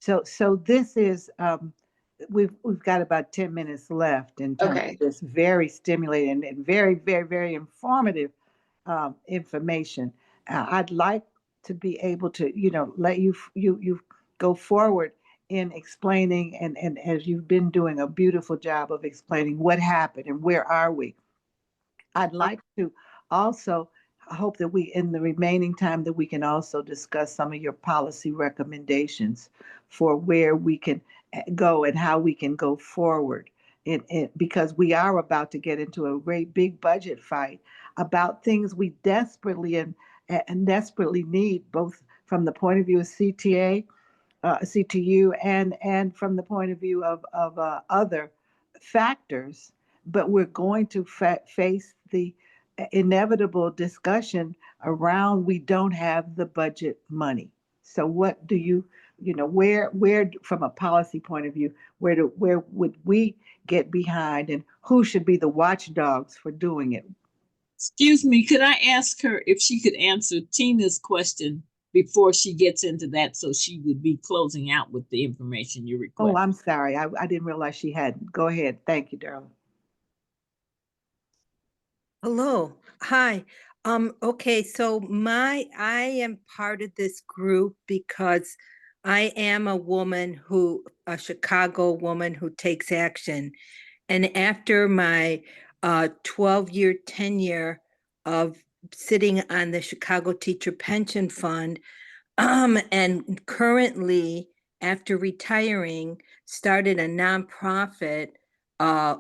So this is we've got about 10 minutes left in terms okay. of this very stimulating and very, very, very informative information. I'd like to be able to, let you go forward in explaining, and as you've been doing a beautiful job of explaining what happened and where are we. I'd like to also hope that we, in the remaining time, that we can also discuss some of your policy recommendations for where we can go and how we can go forward. Because we are about to get into a great big budget fight about things we desperately and desperately need, both from the point of view of CTA, CTU, and from the point of view of other factors. But we're going to face the inevitable discussion around we don't have the budget money. So what do where from a policy point of view, where would we get behind, and who should be the watchdogs for doing it? Excuse me, could I ask her if she could answer Tina's question before she gets into that, so she would be closing out with the information you request? Oh, I'm sorry. I didn't realize she hadn't. Go ahead. Thank you, darling. Hello. Hi. Okay, so I am part of this group because I am a Chicago woman who takes action. And after my 12-year tenure of sitting on the Chicago Teacher Pension Fund, and currently, after retiring, started a nonprofit I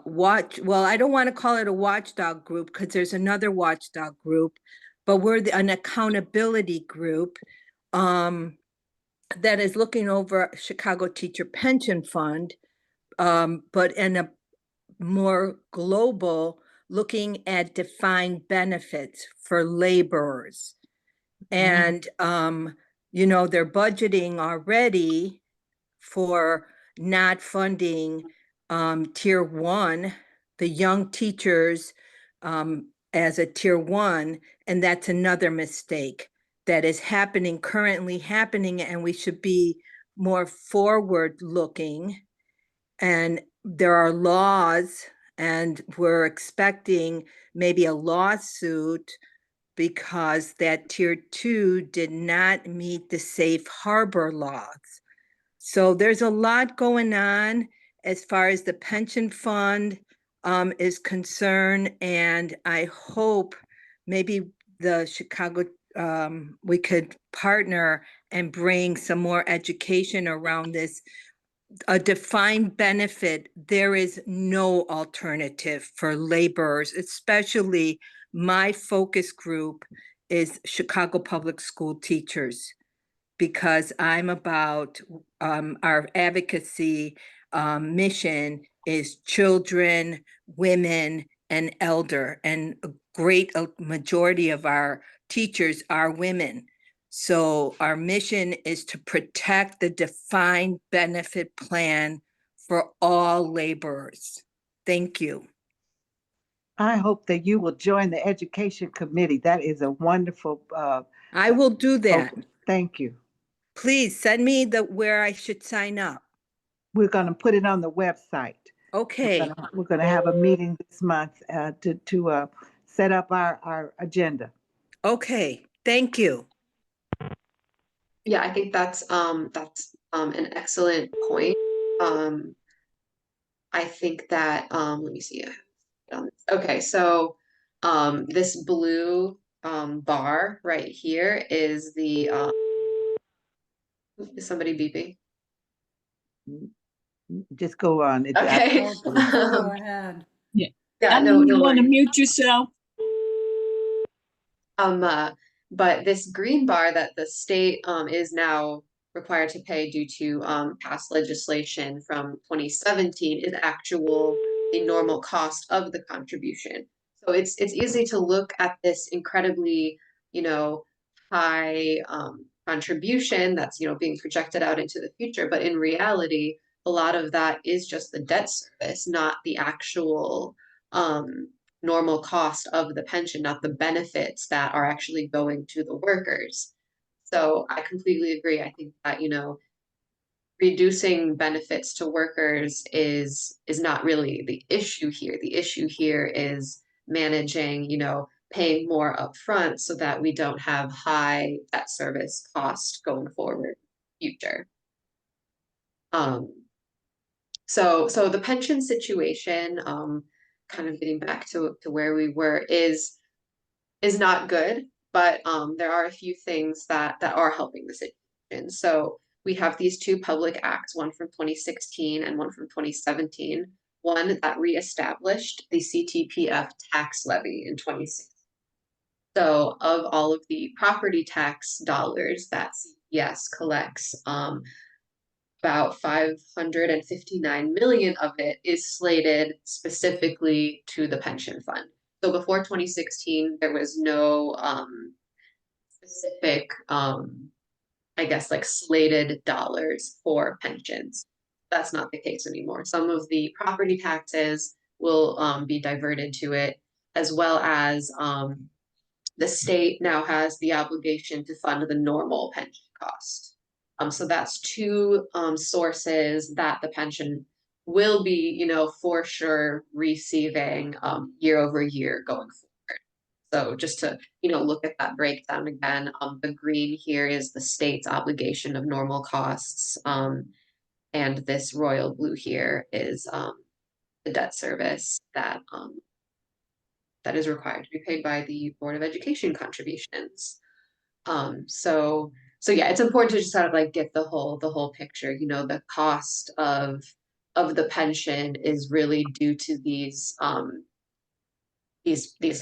don't want to call it a watchdog group because there's another watchdog group, but we're an accountability group that is looking over Chicago Teacher Pension Fund, but in a more global, looking at defined benefits for laborers. And, they're budgeting already for not funding tier one, the young teachers as a tier one, and that's another mistake that is currently happening, and we should be more forward looking. And there are laws, and we're expecting maybe a lawsuit because that tier two did not meet the safe harbor laws. So there's a lot going on as far as the pension fund is concerned. And I hope maybe the Chicago, we could partner and bring some more education around this. A defined benefit, there is no alternative for laborers, especially my focus group is Chicago Public School teachers, because I'm about our advocacy mission is children, women, and elder, and a great majority of our teachers are women. So our mission is to protect the defined benefit plan for all laborers. Thank you. I hope that you will join the education committee. That is a wonderful. I will do that. Focus. Thank you. Please send me where I should sign up. We're going to put it on the website. Okay. We're going to have a meeting this month to set up our agenda. Okay. Thank you. Yeah, I think that's an excellent point. I think that let me see. Okay, so this blue bar right here is the is somebody beeping? Just go on. Okay. Go ahead. Yeah. Yeah, No, you no want to worries. mute yourself? But this green bar that the state is now required to pay due to past legislation from 2017 is the normal cost of the contribution. So it's easy to look at this incredibly, high contribution that's being projected out into the future, but in reality, a lot of that is just the debt service, not the actual normal cost of the pension, not the benefits that are actually going to the workers. So I completely agree. I think that, reducing benefits to workers is not really the issue here. The issue here is managing, paying more upfront so that we don't have high debt service cost going forward in the future. So the pension situation, kind of getting back to where we were, is not good, but there are a few things that are helping the situation. So we have these two public acts, one from 2016 and one from 2017. One that reestablished the CTPF tax levy in 2016. So of all of the property tax dollars that CPS collects, about 559 million of it is slated specifically to the pension fund. So before 2016, there was no specific, I guess, like slated dollars for pensions. That's not the case anymore. Some of the property taxes will be diverted to it, as well as the state now has the obligation to fund the normal pension cost. So that's two sources that the pension will be, for sure receiving year over year going forward. So just to, look at that breakdown again, the green here is the state's obligation of normal costs, and this royal blue here is the debt service that is required to be paid by the Board of Education contributions. So yeah, it's important to just kind of like get the whole picture. The cost of the pension is really due to these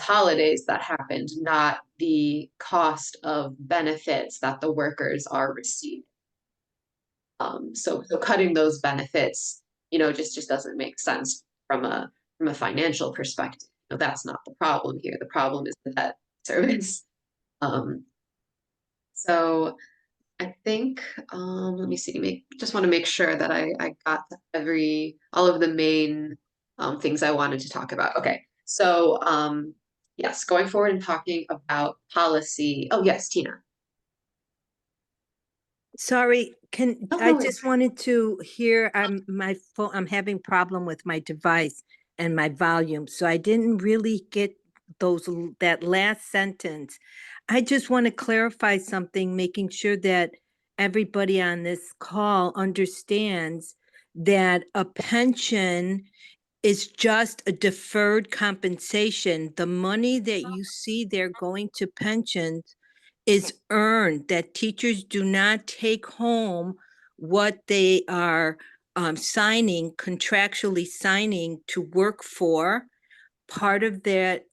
holidays that happened, not the cost of benefits that the workers are receiving. So cutting those benefits, just doesn't make sense from a financial perspective. That's not the problem here. The problem is the debt service. So I think, let me see, just want to make sure that I got all of the main things I wanted to talk about. Okay, so yes, going forward and talking about policy. Oh yes, Tina. Sorry, Oh, I no just worries. wanted to hear, my phone, I'm having problem with my device and my volume, so I didn't really get that last sentence. I just want to clarify something, making sure that everybody on this call understands that a pension is just a deferred compensation. The money that you see there going to pensions is earned, that teachers do not take home what they are contractually signing to work for. Part of that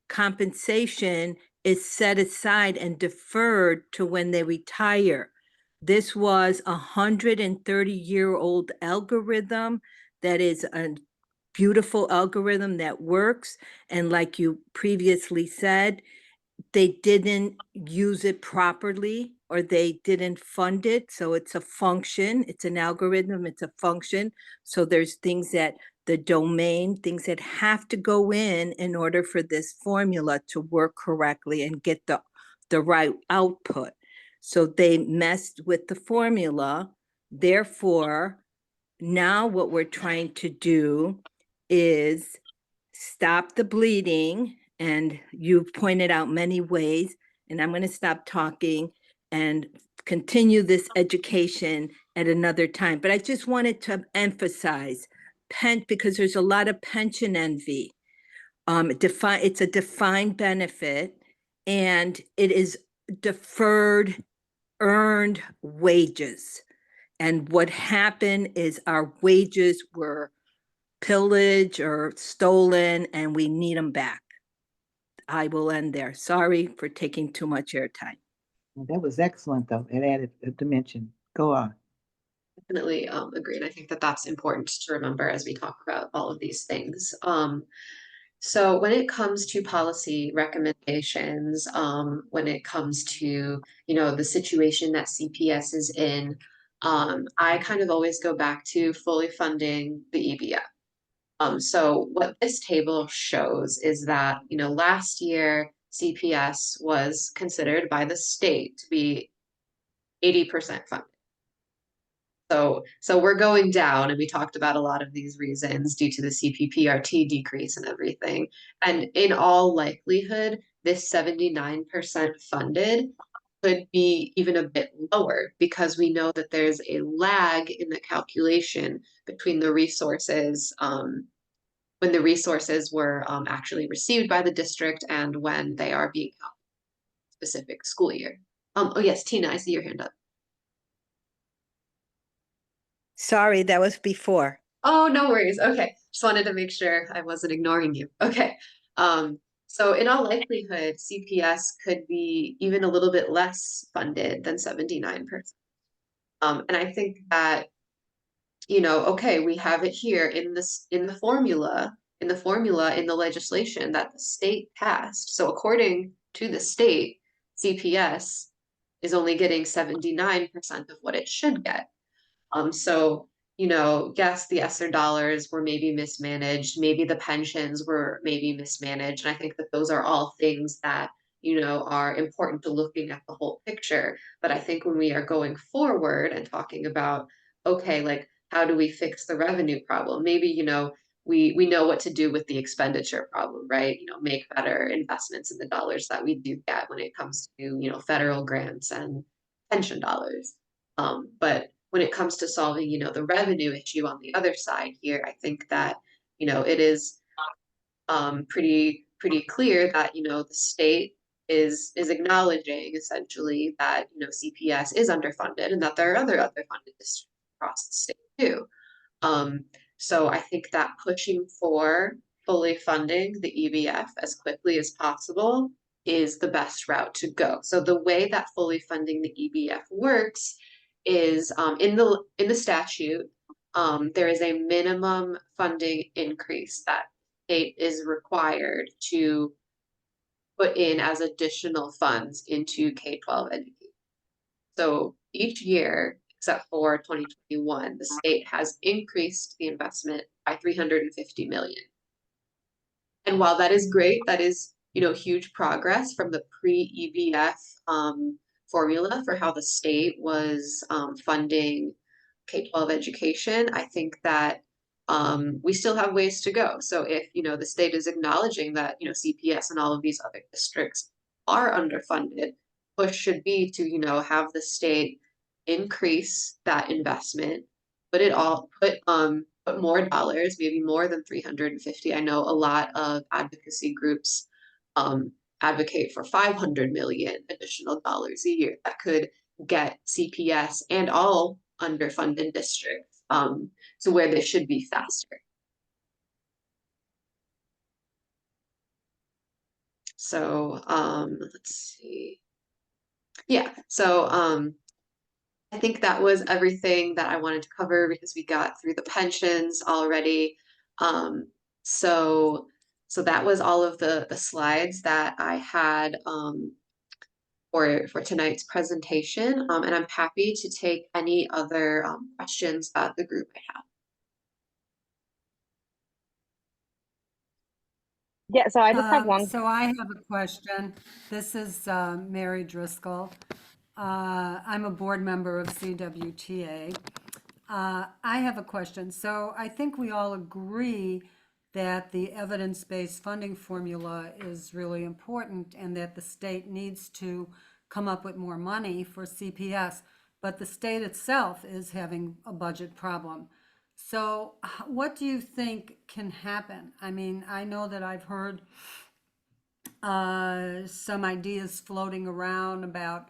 compensation is set aside and deferred to when they retire. This was 130-year-old algorithm that is a beautiful algorithm that works. And like you previously said, they didn't use it properly or they didn't fund it. So it's a function, it's an algorithm, it's a function. So there's things that things that have to go in order for this formula to work correctly and get the right output. So they messed with the formula. Therefore, now what we're trying to do is stop the bleeding. And you've pointed out many ways, and I'm going to stop talking and continue this education at another time. But I just wanted to emphasize because there's a lot of pension envy. It's a defined benefit, and it is deferred earned wages. And what happened is our wages were pillaged or stolen, and we need them back. I will end there. Sorry for taking too much airtime. That was excellent, though. It added a dimension. Go on. Definitely agree. And I think that that's important to remember as we talk about all of these things. So when it comes to policy recommendations, when it comes to, the situation that CPS is in, I kind of always go back to fully funding the EBF. So what this table shows is that, last year CPS was considered by the state to be 80% funded. So we're going down, and we talked about a lot of these reasons due to the CPPRT decrease and everything. And in all likelihood, this 79% funded could be even a bit lower because we know that there's a lag in the calculation between the resources, when the resources were actually received by the district and when they are being held specific school year. Oh yes, Tina, I see your hand up. Sorry, that was before. Oh, no worries. Okay. Just wanted to make sure I wasn't ignoring you. Okay. So in all likelihood, CPS could be even a little bit less funded than 79%. And I think that, okay, we have it here in the formula, in the legislation that the state passed. So according to the state, CPS is only getting 79% of what it should get. So, yes, the ESSER dollars were maybe mismanaged, maybe the pensions were maybe mismanaged. And I think that those are all things that, are important to looking at the whole picture. But I think when we are going forward and talking about, okay, like, how do we fix the revenue problem? Maybe, we know what to do with the expenditure problem, right? Make better investments in the dollars that we do get when it comes to, federal grants and pension dollars. But when it comes to solving, the revenue issue on the other side here, I think that, it is pretty clear that, the state is acknowledging essentially that, CPS is underfunded and that there are other underfunded districts across the state too. So I think that pushing for fully funding the EBF as quickly as possible is the best route to go. So the way that fully funding the EBF works is in the statute, there is a minimum funding increase that state is required to put in as additional funds into K-12 education. So each year, except for 2021, the state has increased the investment by 350 million. And while that is great, that is, huge progress from the pre-EBF formula for how the state was funding K-12 education. I think that we still have ways to go. So if, the state is acknowledging that, CPS and all of these other districts are underfunded, push should be to, have the state increase that investment, put more dollars, maybe more than 350. I know a lot of advocacy groups advocate for 500 million additional dollars a year that could get CPS and all underfunded districts to where they should be faster. So let's see. Yeah, so I think that was everything that I wanted to cover because we got through the pensions already. So that was all of the slides that I had for tonight's presentation. And I'm happy to take any other questions that the group may have. Yeah, so I just have one. So I have a question. This is Mary Driscoll. I'm a board member of CWTA. I have a question. So I think we all agree that the evidence-based funding formula is really important and that the state needs to come up with more money for CPS, but the state itself is having a budget problem. So what do you think can happen? I mean, I know that I've heard some ideas floating around about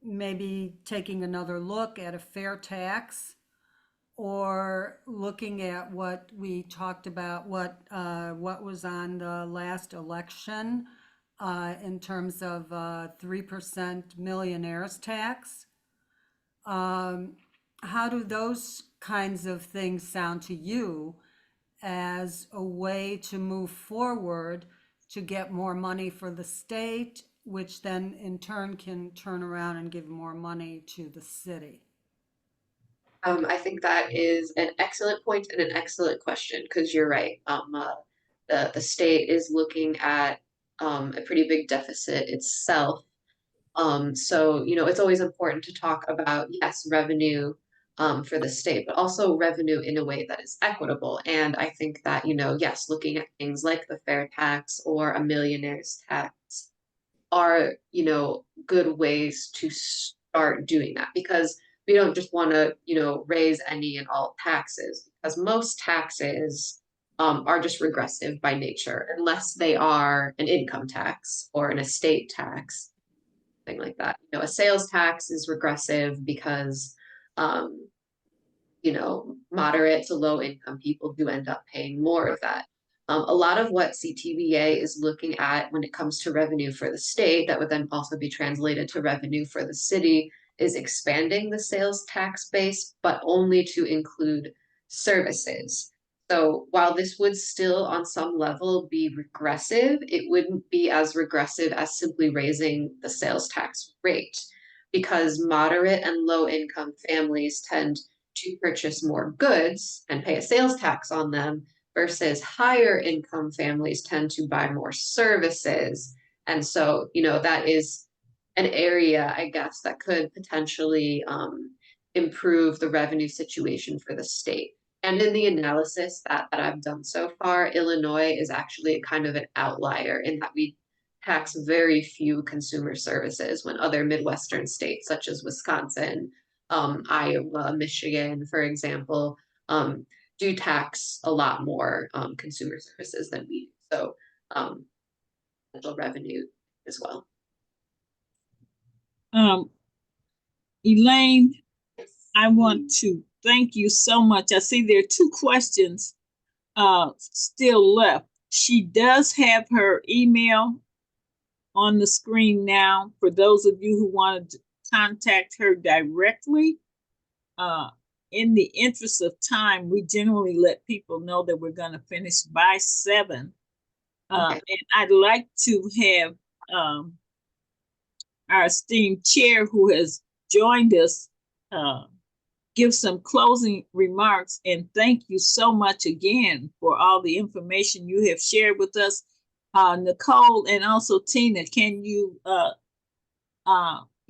maybe taking another look at a fair tax or looking at what we talked about, what was on the last election in terms of 3% millionaires tax. How do those kinds of things sound to you as a way to move forward to get more money for the state, which then in turn can turn around and give more money to the city? I think that is an excellent point and an excellent question because you're right. The state is looking at a pretty big deficit itself. So, it's always important to talk about, yes, revenue for the state, but also revenue in a way that is equitable. And I think that, yes, looking at things like the fair tax or a millionaire's tax are, good ways to start doing that, because we don't just want to, raise any and all taxes, because most taxes are just regressive by nature, unless they are an income tax or an estate tax, thing like that. A sales tax is regressive because, um, moderate to low income people do end up paying more of that. A lot of what CTBA is looking at when it comes to revenue for the state, that would then also be translated to revenue for the city, is expanding the sales tax base, but only to include services. So while this would still on some level be regressive, it wouldn't be as regressive as simply raising the sales tax rate, because moderate and low income families tend to purchase more goods and pay a sales tax on them, versus higher income families tend to buy more services. And so, that is an area, I guess, that could potentially improve the revenue situation for the state. And in the analysis that I've done so far, Illinois is actually kind of an outlier in that we tax very few consumer services, when other Midwestern states, such as Wisconsin, Iowa, Michigan, for example, do tax a lot more consumer services than we do. So potential revenue as well. Elaine, I want to thank you so much. I see there are 2 questions still left. She does have her email on the screen now for those of you who wanted to contact her directly. In the interest of time, we generally let people know that we're going to finish by 7. Okay. And I'd like to have our esteemed chair, who has joined us, give some closing remarks. And thank you so much again for all the information you have shared with us. Nicole and also Tina, can you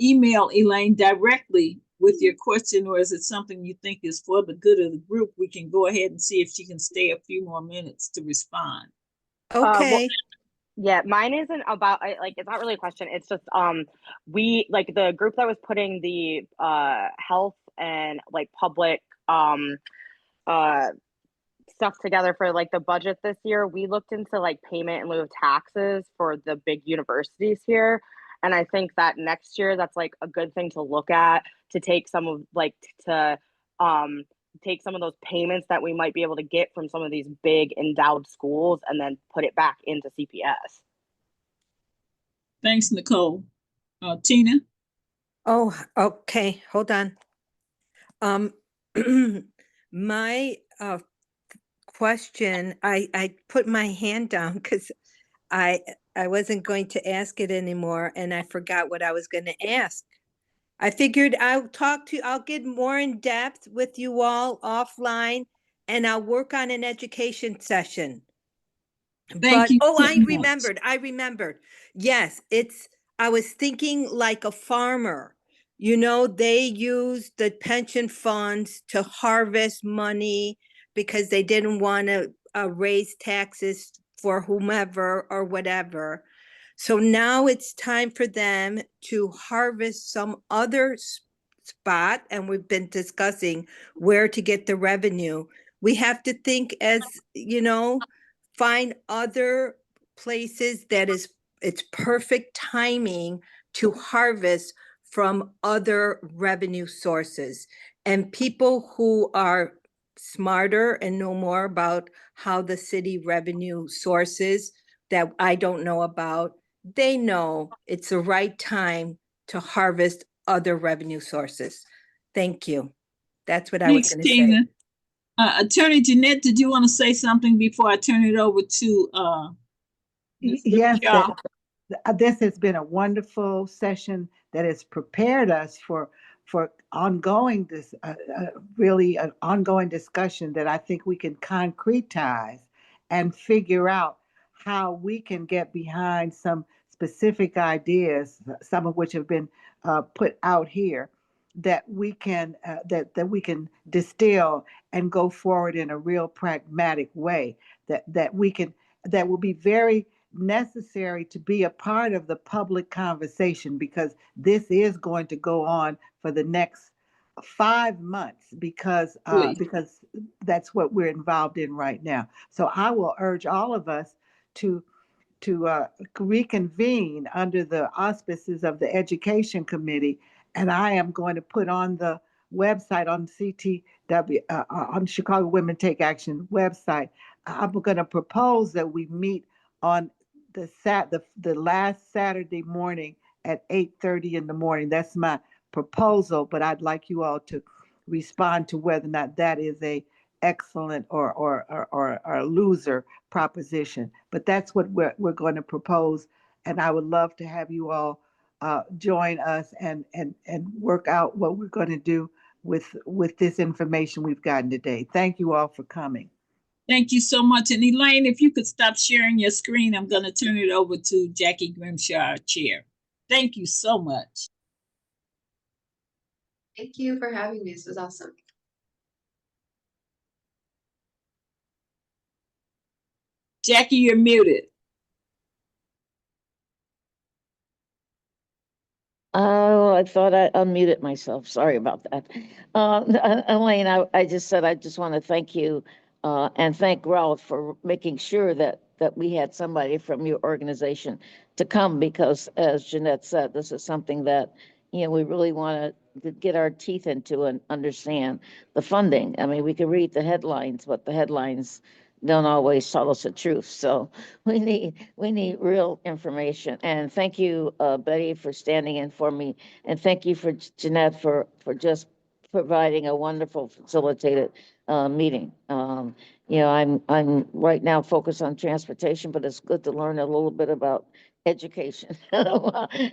email Elaine directly with your question, or is it something you think is for the good of the group? We can go ahead and see if she can stay a few more minutes to respond. Okay. Yeah, mine isn't about it's not really a question. It's just we, like, the group that was putting the health and public stuff together for the budget this year, we looked into payment in lieu of taxes for the big universities here. And I think that next year that's a good thing to look at, to take some of take some of those payments that we might be able to get from some of these big endowed schools and then put it back into CPS. Thanks, Nicole. Tina? Oh, okay. Hold on. My question, I put my hand down because I wasn't going to ask it anymore, and I forgot what I was going to ask. I figured I'll get more in depth with you all offline, and I'll work on an education session. Thank you. I remembered. Yes, I was thinking like a farmer. They use the pension funds to harvest money because they didn't want to raise taxes for whomever or whatever. So now it's time for them to harvest some other spot, and we've been discussing where to get the revenue. We have to think find other places that it's perfect timing to harvest from other revenue sources. And people who are smarter and know more about how the city revenue sources that I don't know about, they know it's the right time to harvest other revenue sources. Thank you. That's what I was going to say. Attorney Jeanette, did you want to say something before I turn it over to Yes, this has been a wonderful session that has prepared us for ongoing really an ongoing discussion that I think we can concretize and figure out how we can get behind some specific ideas, some of which have been put out here, that we can that we can distill and go forward in a real pragmatic way. That we can that will be very necessary to be a part of the public conversation, because this is going to go on for the next 5 months, because that's what we're involved in right now. So I will urge all of us to reconvene under the auspices of the Education Committee, and I am going to put on the website, on CTW, on Chicago Women Take Action website. I'm going to propose that we meet on the last Saturday morning at 8:30 in the morning. That's my proposal, but I'd like you all to respond to whether or not that is a excellent or a loser proposition. But that's what we're going to propose, and I would love to have you all join us and work out what we're going to do with this information we've gotten today. Thank you all for coming. Thank you so much. And Elaine, if you could stop sharing your screen, I'm going to turn it over to Jackie Grimshaw, our chair. Thank you so much. Thank you for having me. This was awesome. Jackie, you're muted. Oh, I thought I unmuted myself. Sorry about that. Elaine, I just said I just want to thank you and thank Ralph for making sure that we had somebody from your organization to come, because as Jeanette said, this is something that, you know, we really want to get our teeth into and understand the funding. I mean, we can read the headlines, but the headlines don't always tell us the truth. So we need real information. And thank you, Betty, for standing in for me. And thank you for Jeanette for just providing a wonderful facilitated meeting. You know, I'm right now focused on transportation, but it's good to learn a little bit about education.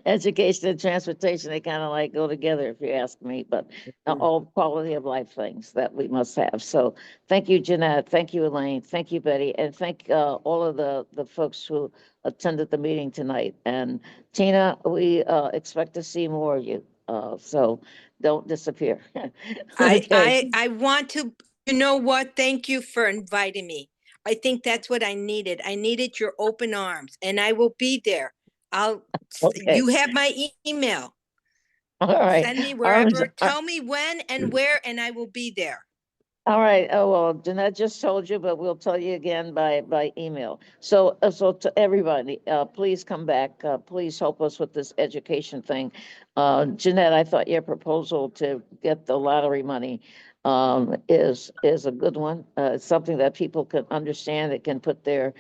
Education and transportation, they kind of like go together, if you ask me, but all quality of life things that we must have. So thank you, Jeanette. Thank you, Elaine. Thank you, Betty. And thank all of the folks who attended the meeting tonight. And Tina, we expect to see more of you. So don't disappear. Okay. I want to, you know what? Thank you for inviting me. I think that's what I needed. I needed your open arms, and I will be there. Okay. You have my email. All right. Send me Arms, wherever. Tell me when and where, and I will be there. all right. Oh, well, Jeanette just told you, but we'll tell you again by email. So to everybody, please come back. Please help us with this education thing. Jeanette, I thought your proposal to get the lottery money is a good one. It's something that people can understand. They can put their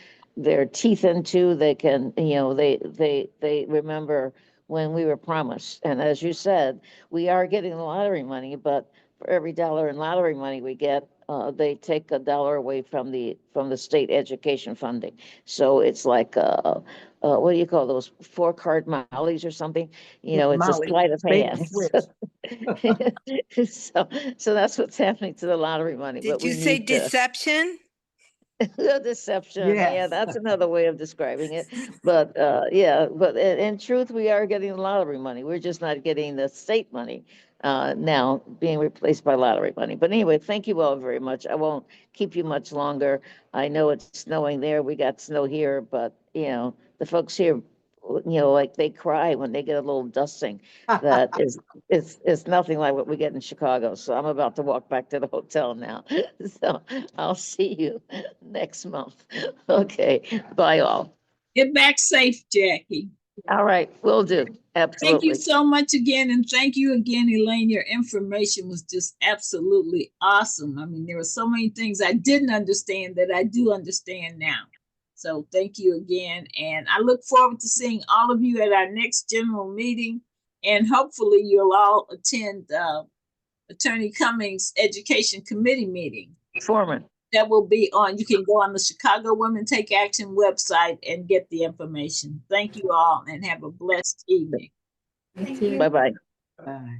teeth into. They can, you know, they remember when we were promised. And as you said, we are getting the lottery money, but for every dollar in lottery money we get, they take $1 away from the state education funding. So it's like what do you call those 4-card mollies or something? You know, it's a Molly, sleight of bait and hand. switch. So that's what's happening to the lottery money. Did But you we say need to. deception? Deception. Yes. Yeah, that's another way of describing it. But yeah, but in truth, we are getting the lottery money. We're just not getting the state money now, being replaced by lottery money. But anyway, thank you all very much. I won't keep you much longer. I know it's snowing there. We got snow here, but you know, the folks here, you know, like they cry when they get a little dusting. That is, it's nothing like what we get in Chicago. So I'm about to walk back to the hotel now. So I'll see you next month. Okay, bye all. Get back safe, Jackie. All right, will do. Thank you Absolutely. so much again. And thank you again, Elaine. Your information was just absolutely awesome. I mean, there were so many things I didn't understand that I do understand now. So thank you again. And I look forward to seeing all of you at our next general meeting. And hopefully you'll all attend Attorney Cummings' Education Committee meeting. Foreman. That will be on, you can go on the Chicago Women Take Action website and get the information. Thank you all and have a blessed evening. Thank you. Bye-bye. Bye.